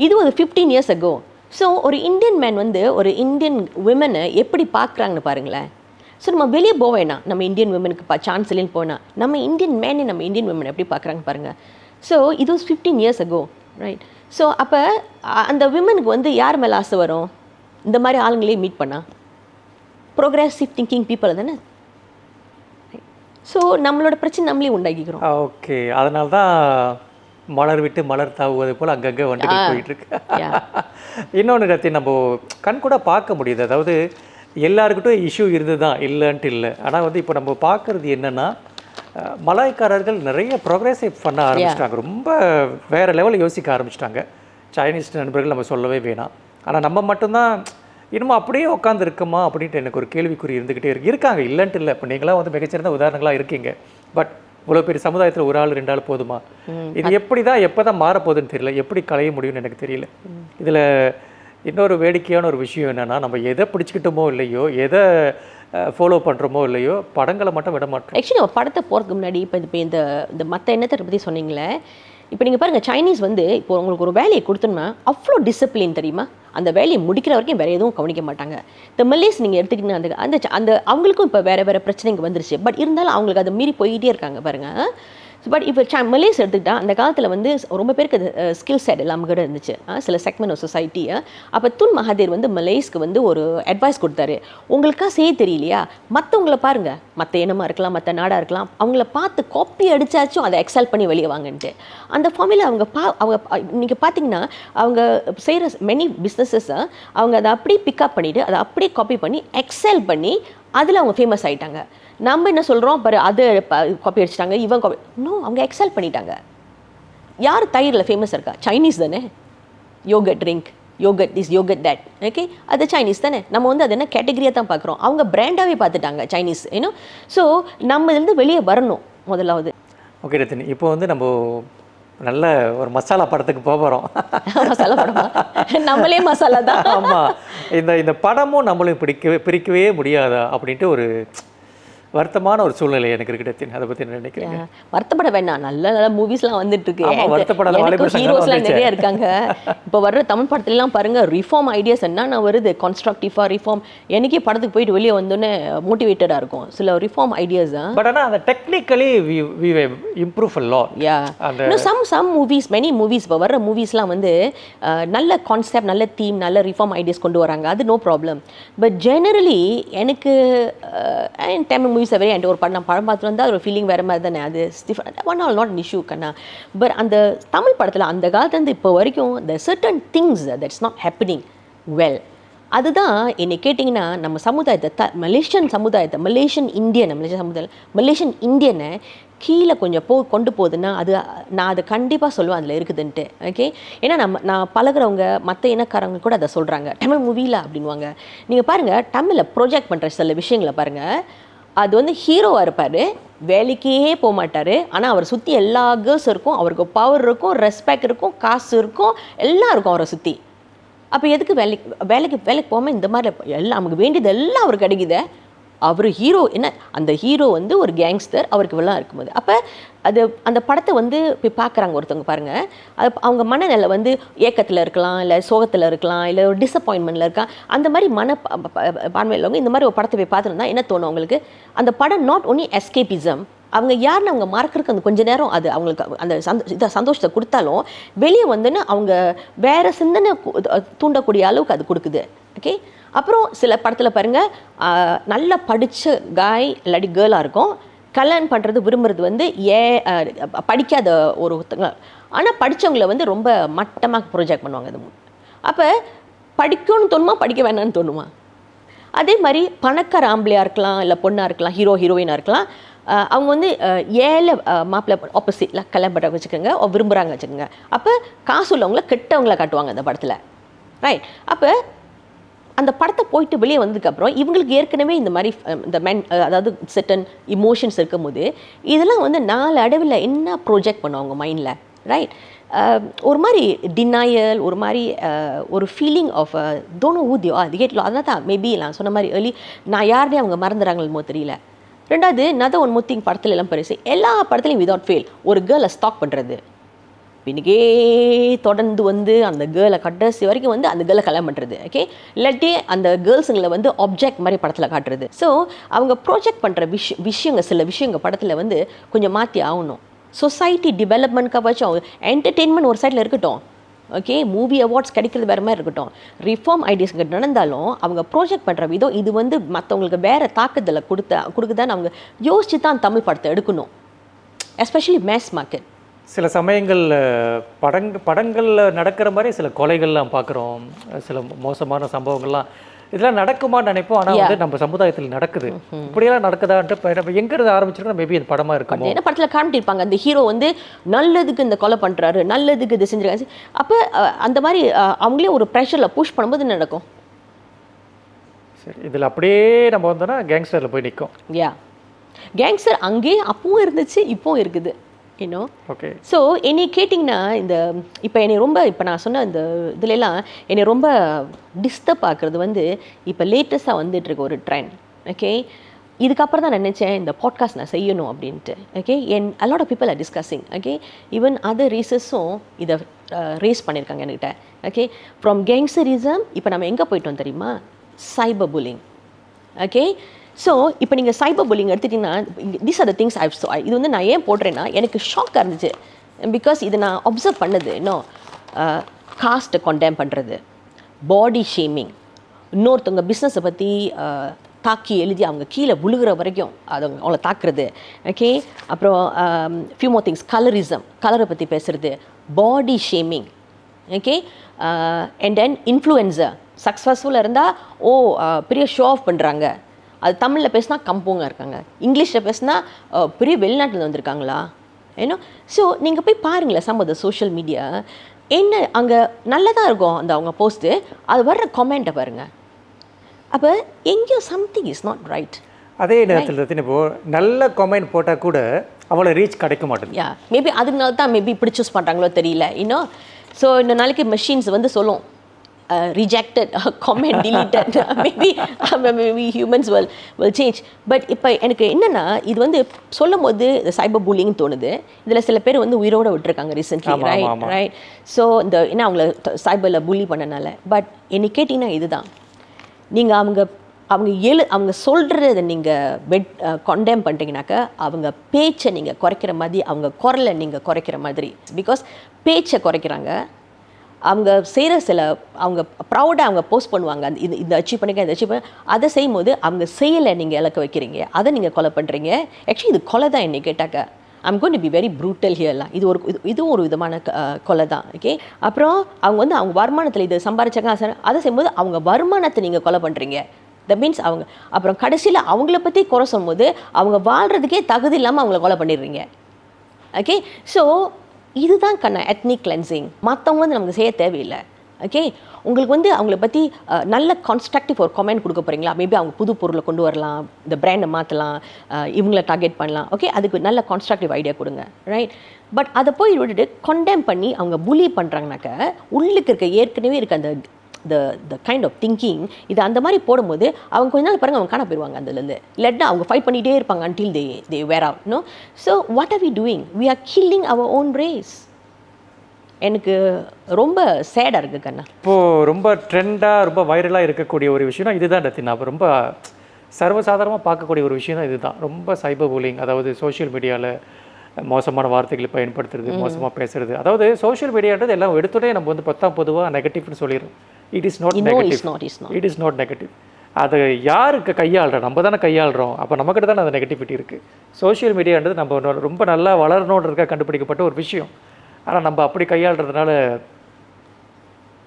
இது ஒரு 15 years ago. ஸோ ஒரு இந்தியன் மேன் வந்து ஒரு இந்தியன் விமனை எப்படி பார்க்குறாங்கன்னு பாருங்களேன். ஸோ நம்ம வெளியே போக வேணாம், நம்ம இந்தியன் விமனுக்கு சான்ஸ் இல்லைன்னு போனால் நம்ம இந்தியன் மேனே நம்ம இந்தியன் விமன் எப்படி பார்க்குறாங்க பாருங்கள். ஸோ இது was 15 years ago, right? So அப்போ அந்த விமனுக்கு வந்து யார் மேலே ஆசை வரும்? இந்த மாதிரி ஆளுங்களே மீட் பண்ணால் ப்ரோக்ரெசிவ் திங்கிங் பீப்புள் தானே. ஸோ நம்மளோட பிரச்சனை நம்மளே உண்டாக்கிக்கிறோம். ஓகே, அதனால தான் மலர் விட்டு மலர் தாவுவது போல் அங்கங்கே வந்துட்டு போயிட்டுருக்கு. இன்னொன்று ரத்தின், நம்ம கண் கூட பார்க்க முடியுது. அதாவது எல்லாருக்கிட்டும் இஷ்யூ இருந்து தான், இல்லைன்ட்டு இல்லை. ஆனால் வந்து இப்போ நம்ம பார்க்குறது என்னென்னா, மலாய்க்காரர்கள் நிறைய ப்ரோக்ரெசிவ் பண்ண ஆரம்பிச்சிட்டாங்க, ரொம்ப வேறு லெவலில் யோசிக்க ஆரம்பிச்சிட்டாங்க. சைனீஸ் நண்பர்கள் நம்ம சொல்லவே வேணாம். ஆனால் நம்ம மட்டும்தான் இன்னமும் அப்படியே உட்காந்து இருக்குமா அப்படின்ட்டு எனக்கு ஒரு கேள்விக்குறி இருந்துக்கிட்டே இருக்காங்க, இல்லைன்ட்டு இல்லை. இப்போ நீங்களாம் வந்து மிகச்சிறந்த உதாரணங்களாக இருக்கீங்க. பட் இவ்வளோ பெரிய சமுதாயத்தில் ஒரு ஆள் 2 ஆள் போதுமா? இது எப்படி தான் எப்போ தான் மாறப்போகுதுன்னு தெரியல, எப்படி களைய முடியும்னு எனக்கு தெரியல. இதில் இன்னொரு வேடிக்கையான ஒரு விஷயம் என்னென்னா, நம்ம எதை பிடிச்சிக்கிட்டோமோ இல்லையோ, எதை ஃபாலோ பண்ணுறோமோ இல்லையோ, படங்களை மட்டும் விட மாட்டோம். ஆக்சுவலி நம்ம படத்தை போகிறதுக்கு முன்னாடி இப்போ இந்த மற்ற எண்ணத்தை பற்றி சொன்னீங்களே, இப்போ நீங்கள் பாருங்கள், சைனீஸ் வந்து இப்போ உங்களுக்கு ஒரு வேலையை கொடுத்தோம்னா அவ்வளோ டிசிப்ளின் தெரியுமா, அந்த வேலையை முடிக்கிற வரைக்கும் வேறு எதுவும் கவனிக்க மாட்டாங்க. இந்த மலேஸ் நீங்கள் எடுத்துக்கிட்டீங்கன்னா அந்த அந்த அவங்களுக்கும் இப்போ வேறு பிரச்சனைங்க வந்துருச்சு. பட் இருந்தாலும் அவங்களுக்கு அதை மீறி போயிட்டே இருக்காங்க பாருங்கள். பட் இப்போ மலேஸ் எடுத்துக்கிட்டால் அந்த காலத்தில் வந்து ரொம்ப பேருக்கு அது ஸ்கில் செட் எல்லாம் கூட இருந்துச்சு, சில செக்மெண்ட் ஆஃப் சொசைட்டியை. அப்போ துன் மகாதேர் வந்து மலேஸ்க்கு வந்து ஒரு அட்வைஸ் கொடுத்தாரு, உங்களுக்காக செய்ய தெரியலையா, மற்றவங்கள பாருங்கள், மற்ற இனமாக இருக்கலாம், மற்ற நாடாக இருக்கலாம், அவங்கள பார்த்து காப்பி அடித்தாச்சும் அதை எக்ஸல் பண்ணி வெளியே வாங்கன்ட்டு. அந்த ஃபார்மில் அவங்க நீங்கள் பார்த்தீங்கன்னா அவங்க செய்கிற மெனி பிஸ்னஸஸை அவங்க அதை அப்படியே பிக்கப் பண்ணிவிட்டு அதை அப்படியே காப்பி பண்ணி எக்ஸல் பண்ணி அதில் அவங்க ஃபேமஸ் ஆகிட்டாங்க. நம்ம என்ன சொல்கிறோம் பாரு, அது காப்பி அடிச்சிட்டாங்க, இவன் காப்பி, இன்னும் அவங்க எக்ஸல் பண்ணிட்டாங்க. யார் தயிரில் ஃபேமஸ் இருக்கா? சைனீஸ் தானே. Yoghurt drink, yoghurt this, yoghurt that, okay, அது சைனீஸ் தானே. நம்ம வந்து அது என்ன கேட்டகரியாக தான் பார்க்குறோம், அவங்க பிராண்டாகவே பார்த்துட்டாங்க சைனீஸ், ஏன்னோ. ஸோ நம்ம இதுலேருந்து வெளியே வரணும் முதலாவது. ஓகே ரத்தினி, இப்போ வந்து நம்ம நல்ல ஒரு மசாலா படத்துக்கு போகிறோம். மசாலா படமா? நம்மளே மசாலா தான். ஆமாம், இந்த படமும் நம்மளும் பிரிக்கவே முடியாதா அப்படின்ட்டு ஒரு வருத்தமான ஒரு சூழ்நிலை எனக்கு இருக்கு. அதை பற்றி என்ன நினைக்கிறீங்க? வருத்தப்பட வேண்டாம், நல்ல நல்ல மூவிஸ்லாம் வந்துட்டு இருக்கு, ஹீரோஸ்லாம் நிறைய இருக்காங்க. இப்போ வர்ற தமிழ் படத்துலலாம் பாருங்க, ரிஃபார்ம் ஐடியாஸ் என்னென்ன வருது, கான்ஸ்ட்ரக்டிவாக ரிஃபார்ம். எனக்கே படத்துக்கு போயிட்டு வெளியே வந்தோன்னே மோட்டிவேட்டடாக இருக்கும் சில ரிஃபார்ம் ஐடியாஸ் தான். பட் ஆனால் அந்த technically we improve a lot. Some movies, many movies, இப்போ வர்ற மூவிஸ்லாம் வந்து நல்ல கான்செப்ட், நல்ல தீம், நல்ல ரிஃபார்ம் ஐடியாஸ் கொண்டு வராங்க, அது நோ ப்ராப்ளம். பட் ஜெனரலி எனக்கு தமிழ் மூவிஸ் என்கிட்ட ஒரு படம் பார்த்துட்டு வந்தால் ஒரு ஃபீலிங் வேறு மாதிரி தானே, அது ஒன் ஆல் நாட் இஷ்யூ கண்ணா. பட் அந்த தமிழ் படத்தில் அந்த காலத்துலேருந்து இப்போ வரைக்கும் the certain things that's not happening well. அதுதான் என்னை கேட்டிங்கன்னா, நம்ம சமுதாயத்தை மலேசியன் சமுதாயத்தை, மலேசியன் இந்தியனை கீழே கொஞ்சம் கொண்டு போகுதுன்னா அது நான் அதை கண்டிப்பாக சொல்லுவேன் அதில் இருக்குதுன்ட்டு. ஓகே, ஏன்னா நான் பழகிறவங்க மற்ற இனக்காரங்க கூட அதை சொல்கிறாங்க, தமிழ் மூவியில் அப்படின்வாங்க. நீங்கள் பாருங்கள், தமிழில் ப்ரொஜெக்ட் பண்ணுற சில விஷயங்களை பாருங்கள், அது வந்து ஹீரோவாக இருப்பார், வேலைக்கே போக மாட்டார், ஆனால் அவரை சுற்றி எல்லா கேர்ள்ஸ் இருக்கும், அவருக்கு பவர் இருக்கும், ரெஸ்பெக்ட் இருக்கும், காசு இருக்கும், எல்லாம் இருக்கும் அவரை சுற்றி. அப்போ எதுக்கு வேலைக்கு போகாமல் இந்த மாதிரி எல்லாம் நமக்கு வேண்டியது எல்லாம் அவருக்கு கிடைக்குது. அவர் ஹீரோ என்ன, அந்த ஹீரோ வந்து ஒரு கேங்ஸ்டர், அவருக்கு எல்லாம் இருக்கும்போது அப்போ அந்த படத்தை வந்து போய் பார்க்குறாங்க ஒருத்தவங்க பாருங்கள், அது அவங்க மனநிலை வந்து ஏக்கத்தில் இருக்கலாம், இல்லை சோகத்தில் இருக்கலாம், இல்லை ஒரு டிசப்பாயின்மெண்ட்டில் இருக்கலாம். அந்த மாதிரி பான்மையில் உள்ளவங்க இந்த மாதிரி ஒரு படத்தை போய் பார்த்துருந்தா என்ன தோணும் அவங்களுக்கு? அந்த படம் நாட் ஒன்லி எஸ்கேபிசம், அவங்க யாருன்னு அவங்க மறக்கிறதுக்கு அந்த கொஞ்ச நேரம் அது அவங்களுக்கு அந்த சந்தோஷத்தை கொடுத்தாலும் வெளியே வந்துன்னு அவங்க வேறு சிந்தனை தூண்டக்கூடிய அளவுக்கு அது கொடுக்குது. ஓகே, அப்புறம் சில படத்தில் பாருங்கள், நல்லா படித்த காய் இல்லாட்டி கேர்ளாக இருக்கும், கல்யாணம் பண்ணுறது விரும்புறது வந்து படிக்காத ஒருத்தங்க, ஆனால் படித்தவங்களை வந்து ரொம்ப மட்டமாக ப்ரொஜெக்ட் பண்ணுவாங்க. அது அப்போ படிக்கணும்னு தோணுமா, படிக்க வேணான்னு தோணுமா? அதே மாதிரி பணக்கார ஆம்பளையாக இருக்கலாம், இல்லை பொண்ணாக இருக்கலாம், ஹீரோயினாக இருக்கலாம், அவங்க வந்து ஏழை மாப்பிள்ளை ஆப்போசிட்டில் கல்யாணம் பண்ண வச்சுக்கோங்க விரும்புகிறாங்க வச்சுக்கோங்க. அப்போ காசு உள்ளவங்கள கெட்டவங்களை காட்டுவாங்க அந்த படத்தில், ரைட்? அப்போ அந்த படத்தை போயிட்டு வெளியே வந்ததுக்கப்புறம் இவங்களுக்கு ஏற்கனவே இந்த மாதிரி இந்த அதாவது செட்டன் இமோஷன்ஸ் இருக்கும் போது இதெல்லாம் வந்து நாலு அடவில் என்ன ப்ரொஜெக்ட் பண்ணுவாங்க மைண்டில், ரைட்? ஒரு மாதிரி டினையல், ஒரு மாதிரி ஒரு feeling of don't know who they are. அது கேட்கலாம். அதனால தான் மேபி நான் சொன்ன மாதிரி ஏர்லி நான் யாருனே அவங்க மறந்துறாங்களோ தெரியல. ரெண்டாவது நத ஒன் மோர் திங், படத்துல எல்லாம் பெருசு எல்லா படத்துலையும் விதவுட் ஃபெயில் ஒரு கேர்ளை ஸ்டாக் பண்ணுறது, பின்னுக்கே தொடர்ந்து வந்து அந்த கேர்ளை கடைசி வரைக்கும் வந்து அந்த கேர்ளை கல்யாணம் பண்ணுறது, ஓகே? இல்லாட்டி அந்த கேர்ள்ஸுங்களை வந்து ஆப்ஜெக்ட் மாதிரி படத்தில் காட்டுறது. ஸோ அவங்க ப்ராஜெக்ட் பண்ணுற விஷயங்கள் சில விஷயங்கள் படத்தில் வந்து கொஞ்சம் மாற்றி ஆகணும். சொசைட்டி டெவலப்மெண்ட்காக அவங்க என்டர்டெயின்மெண்ட் ஒரு சைடில் இருக்கட்டும், ஓகே? மூவி அவார்ட்ஸ் கிடைக்கிறது வேறு மாதிரி இருக்கட்டும், ரிஃபார்ம் ஐடியாஸ் நடந்தாலும் அவங்க ப்ராஜெக்ட் பண்ணுற விதம் இது வந்து மற்றவங்களுக்கு வேறு தாக்குதலை கொடுக்குதான்னு அவங்க யோசிச்சு தான் தமிழ் படத்தை எடுக்கணும், எஸ்பெஷலி மேஸ் மார்க்கெட். சில சமயங்களில் படங்களில் நடக்கிற மாதிரி சில கொலைகள்லாம் பார்க்குறோம், சில மோசமான சம்பவங்கள்லாம் இதெல்லாம் நடக்குமான்னு நினைப்போம். ஆனால் வந்து நம்ம சமுதாயத்தில் நடக்குது. இப்படியெல்லாம் நடக்குதான்ட்டு எங்கிறது ஆரம்பிச்சிருக்கோம். மேபி அது படமாக இருக்கும். என்ன படத்தில் காமிட்டிருப்பாங்க, அந்த ஹீரோ வந்து நல்லதுக்கு இந்த கொலை பண்ணுறாரு, நல்லதுக்கு இது செஞ்சுருக்காரு. அப்போ அந்த மாதிரி அவங்களே ஒரு ப்ரெஷரில் புஷ் பண்ணும்போது நடக்கும். சரி, இதில் அப்படியே நம்ம வந்தோன்னா கேங்ஸ்டரில் போய் நிற்கும். யா, கேங்ஸ்டர் அங்கேயே அப்பவும் இருந்துச்சு, இப்போவும் இருக்குது, யூனோ. ஓகே. ஸோ என்னை கேட்டிங்கன்னா இந்த இப்போ என்னை ரொம்ப இப்போ நான் சொன்ன இந்த இதுலலாம் என்னை ரொம்ப டிஸ்டர்ப் ஆக்குறது வந்து இப்போ லேட்டஸ்ட்டாக வந்துட்டுருக்க ஒரு ட்ரெண்ட், ஓகே? இதுக்கப்புறம் தான் நினச்சேன் இந்த பாட்காஸ்ட் நான் செய்யணும் அப்படின்ட்டு, okay? a lot of people are discussing, okay? Even other ரேசஸும் இதை ரேஸ் பண்ணியிருக்காங்க என்கிட்ட, ஓகே? ஃப்ரம் கேங்ஸ்டரிசம் இப்போ நம்ம எங்கே போயிட்டோம் தெரியுமா? Cyber bullying, okay? ஸோ இப்போ நீங்கள் சைபர் புல்லிங் எடுத்துட்டிங்கன்னா these are the things I so இது வந்து நான் ஏன் போடுறேன்னா எனக்கு ஷாக்காக இருந்துச்சு. பிகாஸ் இதை நான் அப்சர்வ் பண்ணது இன்னும் காஸ்ட்டை கொண்டேம் பண்ணுறது, பாடி ஷேமிங், இன்னொருத்தவங்க பிஸ்னஸை பற்றி தாக்கி எழுதி அவங்க கீழே விழுகிற வரைக்கும் அது அவங்கள தாக்குறது, ஓகே? அப்புறம் ஃபியூ மோர் திங்ஸ், கலரை பற்றி பேசுகிறது, body shaming, okay? And then influencer சக்ஸஸ்ஃபுல்லாக இருந்தால் பெரிய ஷோ ஆஃப் பண்ணுறாங்க, அது தமிழில் பேசினா கம்போங்க இருக்காங்க, இங்கிலீஷில் பேசினா பெரிய வெளிநாட்டில் வந்திருக்காங்களா, ஏன்னோ. ஸோ நீங்கள் போய் பாருங்களேன் some of the social media என்ன அங்கே நல்லதாக இருக்கும் அந்த அவங்க போஸ்ட்டு, அது வர்ற கமெண்ட்டை பாருங்கள். அப்போ எங்கேயோ சம்திங் இஸ் நாட் ரைட். அதே நேரத்தில் இப்போது நல்ல கமெண்ட் போட்டால் கூட அவ்வளோ ரீச் கிடைக்க மாட்டேங்குது. யா, மேபி அதனால தான் மேபி இப்படி சூஸ் பண்ணுறாங்களோ தெரியல, இன்னும். ஸோ இந்த நாளைக்கு மெஷின்ஸ் வந்து சொல்லும் rejected, comment deleted, maybe humans will change. But இப்போ எனக்கு என்னென்னா இது வந்து சொல்லும் போது இந்த சைபர் புல்லிங்னு தோணுது. இதில் சில பேர் வந்து உயிரோடு விட்டுருக்காங்க ரீசென்ட்லி, ரைட்? ஸோ இந்த என்ன அவங்கள சைபரில் புல்லி பண்ணனால. பட் என்னை கேட்டிங்கன்னா இதுதான், நீங்கள் அவங்க சொல்கிறத நீங்கள் கொண்டேம் பண்ணிட்டீங்கனாக்கா அவங்க பேச்சை நீங்கள் குறைக்கிற மாதிரி, அவங்க குரலை நீங்கள் குறைக்கிற மாதிரி. பிகாஸ் பேச்சை குறைக்கிறாங்க, அவங்க செய்கிற சில அவங்க ப்ரௌடாக அவங்க போஸ்ட் பண்ணுவாங்க, அந்த இது அச்சீவ் பண்ணிக்க, இதை அச்சீவ் பண்ண, அதை செய்யும்போது அவங்க செயலை நீங்கள் இழக்க வைக்கிறீங்க, அதை நீங்கள் கொலை பண்ணுறீங்க. ஆக்சுவலி இது கொலை தான். என்னை கேட்டாக்க I'm going to be very brutal ஹியர்லாம். இதுவும் ஒரு விதமான கொலை தான், ஓகே? அப்புறம் அவங்க வந்து அவங்க வருமானத்தில் இது சம்பாரிச்சாங்க, அதை செய்யும்போது அவங்க வருமானத்தை நீங்கள் கொலை பண்ணுறீங்க. தட் மீன்ஸ் அவங்க அப்புறம் கடைசியில் அவங்கள பற்றி குறை சொல்லும்போது அவங்க வாழ்கிறதுக்கே தகுதி இல்லாமல் அவங்கள கொலை பண்ணிடுறீங்க, ஓகே? ஸோ இதுதான் எத்னிக் கிளென்சிங். மற்றவங்க வந்து நமக்கு செய்ய தேவையில்லை, ஓகே? உங்களுக்கு வந்து அவங்கள பற்றி நல்ல கான்ஸ்ட்ரக்டிவ் ஒரு கமெண்ட் கொடுக்க போகிறீங்களா? மேபி அவங்க புது பொருளை கொண்டு வரலாம், இந்த பிராண்டை மாற்றலாம், இவங்கள டார்கெட் பண்ணலாம், ஓகே? அதுக்கு நல்ல கான்ஸ்ட்ரக்டிவ் ஐடியா கொடுங்க, ரைட்? பட் அதை போய் விட்டுட்டு கொண்டேம் பண்ணி அவங்க புலி பண்ணுறாங்கனாக்க உள்ளுக்கு இருக்க ஏற்கனவே இருக்க அந்த the kind of thinking இது அந்த மாதிரி போடும்போது அவங்க கொஞ்ச நாள் பாருங்க அவங்க காண போயிடுவாங்க அதுலேருந்து. இல்லாட்டினா அவங்க ஃபைட் பண்ணிகிட்டே இருப்பாங்க until they wear out, no? So what are we doing? We are killing our own race. எனக்கு ரொம்ப சேடாக இருக்குது கண்ணா. இப்போது ரொம்ப ட்ரெண்டாக ரொம்ப வைரலாக இருக்கக்கூடிய ஒரு விஷயம்னா இதுதான் டத்தின். அப்போ ரொம்ப சர்வசாதாரணமாக பார்க்கக்கூடிய ஒரு விஷயம் தான் இதுதான். ரொம்ப சைபர் புல்லிங், அதாவது சோஷியல் மீடியாவில் மோசமான வார்த்தைகளை பயன்படுத்துறது, மோசமாக பேசுறது. அதாவது சோஷியல் மீடியான்றது எல்லாம் எடுத்துகிட்டே நம்ம வந்து பொதுவாக நெகட்டிவ்னு சொல்லிடுறோம். It is not negative. அதை யாருக்கு கையாளுறோம்? நம்ம தானே கையாளுறோம். அப்போ நம்மக்கிட்ட தானே அந்த நெகட்டிவிட்டி இருக்குது. சோஷியல் மீடியான்றது நம்ம ரொம்ப நல்லா வளரணுன்றதுக்காக கண்டுபிடிக்கப்பட்ட ஒரு விஷயம். ஆனால் நம்ம அப்படி கையாளுறதுனால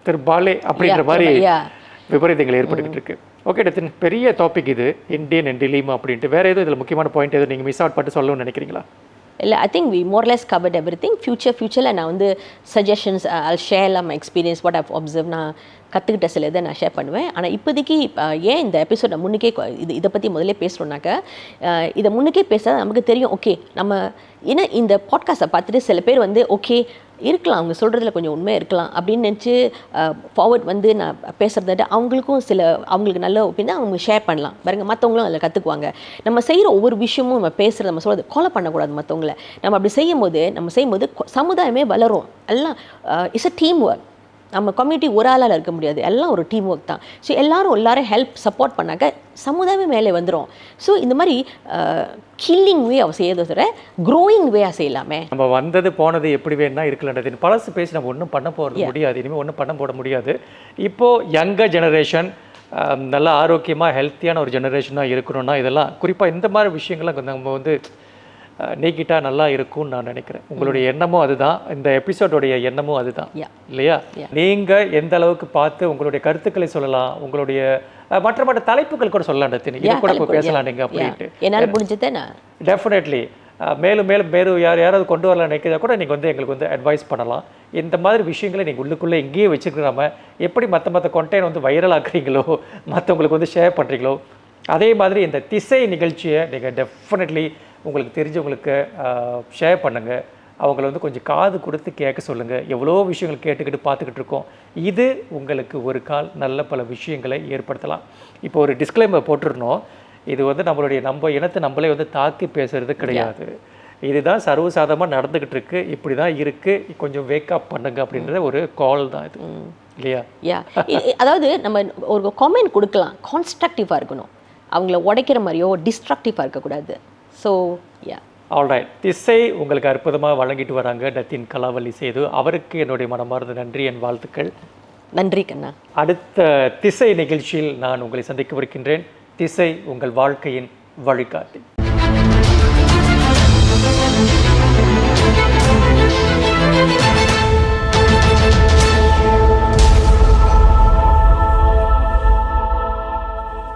திரு பாலே அப்படின்ற மாதிரி விபரீதங்கள் ஏற்பட்டுக்கிட்டு இருக்கு. ஓகே டத்தின், பெரிய டாபிக் இது, இந்தியன் அண்ட் டிலீமா அப்படின்ட்டு. வேறு எதுவும் இதில் முக்கியமான பாயிண்ட் எதுவும் நீங்கள் மிஸ் அவுட் பண்ணிட்டு சொல்லணும்னு நினைக்கிறீங்களா? இல்லை, I think we more less covered everything. ஃபியூச்சரில் நான் வந்து suggestions I'll share my experience, what I've observe, நான் கற்றுக்கிட்ட சில இதை நான் ஷேர் பண்ணுவேன். ஆனால் இப்போதைக்கு ஏன் இந்த எபிசோட் நான் முன்னுக்கே இதை பற்றி முதல்ல பேசுகிறோன்னாக்கா, இதை முன்னுக்கே பேச நமக்கு தெரியும். ஓகே, நம்ம ஏன்னா இந்த பாட்காஸ்ட்டை பார்த்துட்டு சில பேர் வந்து ஓகே இருக்கலாம், அவங்க சொல்கிறதுல கொஞ்சம் உண்மை இருக்கலாம் அப்படின்னு நினச்சி ஃபார்வர்ட் வந்து நான் பேசுகிறத அவங்களுக்கும் அவங்களுக்கு நல்ல ஒப்பீனியன் அவங்க ஷேர் பண்ணலாம் பாருங்க, மற்றவங்களும் அதில் கற்றுக்குவாங்க. நம்ம செய்கிற ஒவ்வொரு விஷயமும் நம்ம பேசுகிறது, நம்ம சொல்கிறது கொலை பண்ணக்கூடாது மற்றவங்கள. நம்ம அப்படி செய்யும்போது சமுதாயமே வளரும். எல்லாம் இட்ஸ் அ டீம் ஒர்க். நம்ம கம்யூனிட்டி ஒரு ஆளால் இருக்க முடியாது, எல்லாம் ஒரு டீம் ஒர்க் தான். ஸோ எல்லாரும் ஹெல்ப் சப்போர்ட் பண்ணாக்க சமுதாயமே மேலே வந்துடும். ஸோ இந்த மாதிரி கில்லிங் வே அவ செய்யறதை தவிர க்ரோயிங் வேயாக செய்யலாமே. நம்ம வந்தது போனது எப்படி வேணும்னா இருக்கலன்றது பழசு பேசி நம்ம ஒன்றும் பண்ண போகிறது முடியாது, இனிமேல் ஒன்றும் பண்ண போட முடியாது. இப்போது யங்கர் ஜெனரேஷன் நல்லா ஆரோக்கியமாக ஹெல்த்தியான ஒரு ஜெனரேஷனாக இருக்கணும்னா இதெல்லாம் குறிப்பாக இந்த மாதிரி விஷயங்கள்லாம் நம்ம வந்து நீக்கிட்டால் நல்லா இருக்கும்னு நான் நினைக்கிறேன். உங்களுடைய எண்ணமும் அதுதான், இந்த எபிசோடோடைய எண்ணமும் அதுதான் இல்லையா? நீங்கள் எந்த அளவுக்கு பார்த்து உங்களுடைய கருத்துக்களை சொல்லலாம், உங்களுடைய மற்ற தலைப்புகள் கூட சொல்லலாம், இது கூட பேசலாம் நீங்கள் அப்படின்ட்டு என்னால் முடிஞ்சதே நான் டெஃபினெட்லி மேலும் யாராவது கொண்டு வரலாம் நினைக்கிறதா கூட நீங்கள் வந்து எங்களுக்கு வந்து அட்வைஸ் பண்ணலாம். இந்த மாதிரி விஷயங்களை நீங்கள் உள்ளுக்குள்ளே எங்கேயே வச்சுக்கிறாம எப்படி மற்ற கொண்டென்ட் வந்து வைரல் ஆக்குறீங்களோ, மற்றவங்களுக்கு வந்து ஷேர் பண்ணுறீங்களோ, அதே மாதிரி இந்த திசை நிகழ்ச்சியை நீங்கள் டெஃபினெட்லி உங்களுக்கு தெரிஞ்சவங்களுக்கு ஷேர் பண்ணுங்கள். அவங்கள வந்து கொஞ்சம் காது கொடுத்து கேட்க சொல்லுங்கள். எவ்வளோ விஷயங்கள் கேட்டுக்கிட்டு பார்த்துக்கிட்டு இருக்கோம். இது உங்களுக்கு ஒரு கால் நல்ல பல விஷயங்களை ஏற்படுத்தலாம். இப்போ ஒரு டிஸ்க்ளைமர் போட்டுருந்தோம், இது வந்து நம்மளுடைய இனத்தை நம்மளே வந்து தாக்கி பேசுறது கிடையாது. இதுதான் சர்வசாதாரணமாக நடந்துக்கிட்டு இருக்கு, இப்படி தான் இருக்குது, கொஞ்சம் வேக்கப் பண்ணுங்க அப்படின்றத ஒரு கால் தான் இது இல்லையா? அதாவது நம்ம ஒரு கமெண்ட் கொடுக்கலாம், கான்ஸ்ட்ரக்டிவாக இருக்கணும், அவங்கள உடைக்கிற மாதிரியோ டிஸ்ட்ரக்டிவாக இருக்கக்கூடாது. ஸோ ஆல்ரைட், திசை உங்களுக்கு அற்புதமாக வழங்கிட்டு வராங்க டத்தின் கலாவல்லி சேது. அவருக்கு என்னுடைய மனமார்ந்த நன்றி, என் வாழ்த்துக்கள். நன்றி கண்ணா. அடுத்த திசை நிகழ்ச்சியில் நான் உங்களை சந்திக்கவிருக்கின்றேன். திசை உங்கள் வாழ்க்கையின் வழிகாட்டி.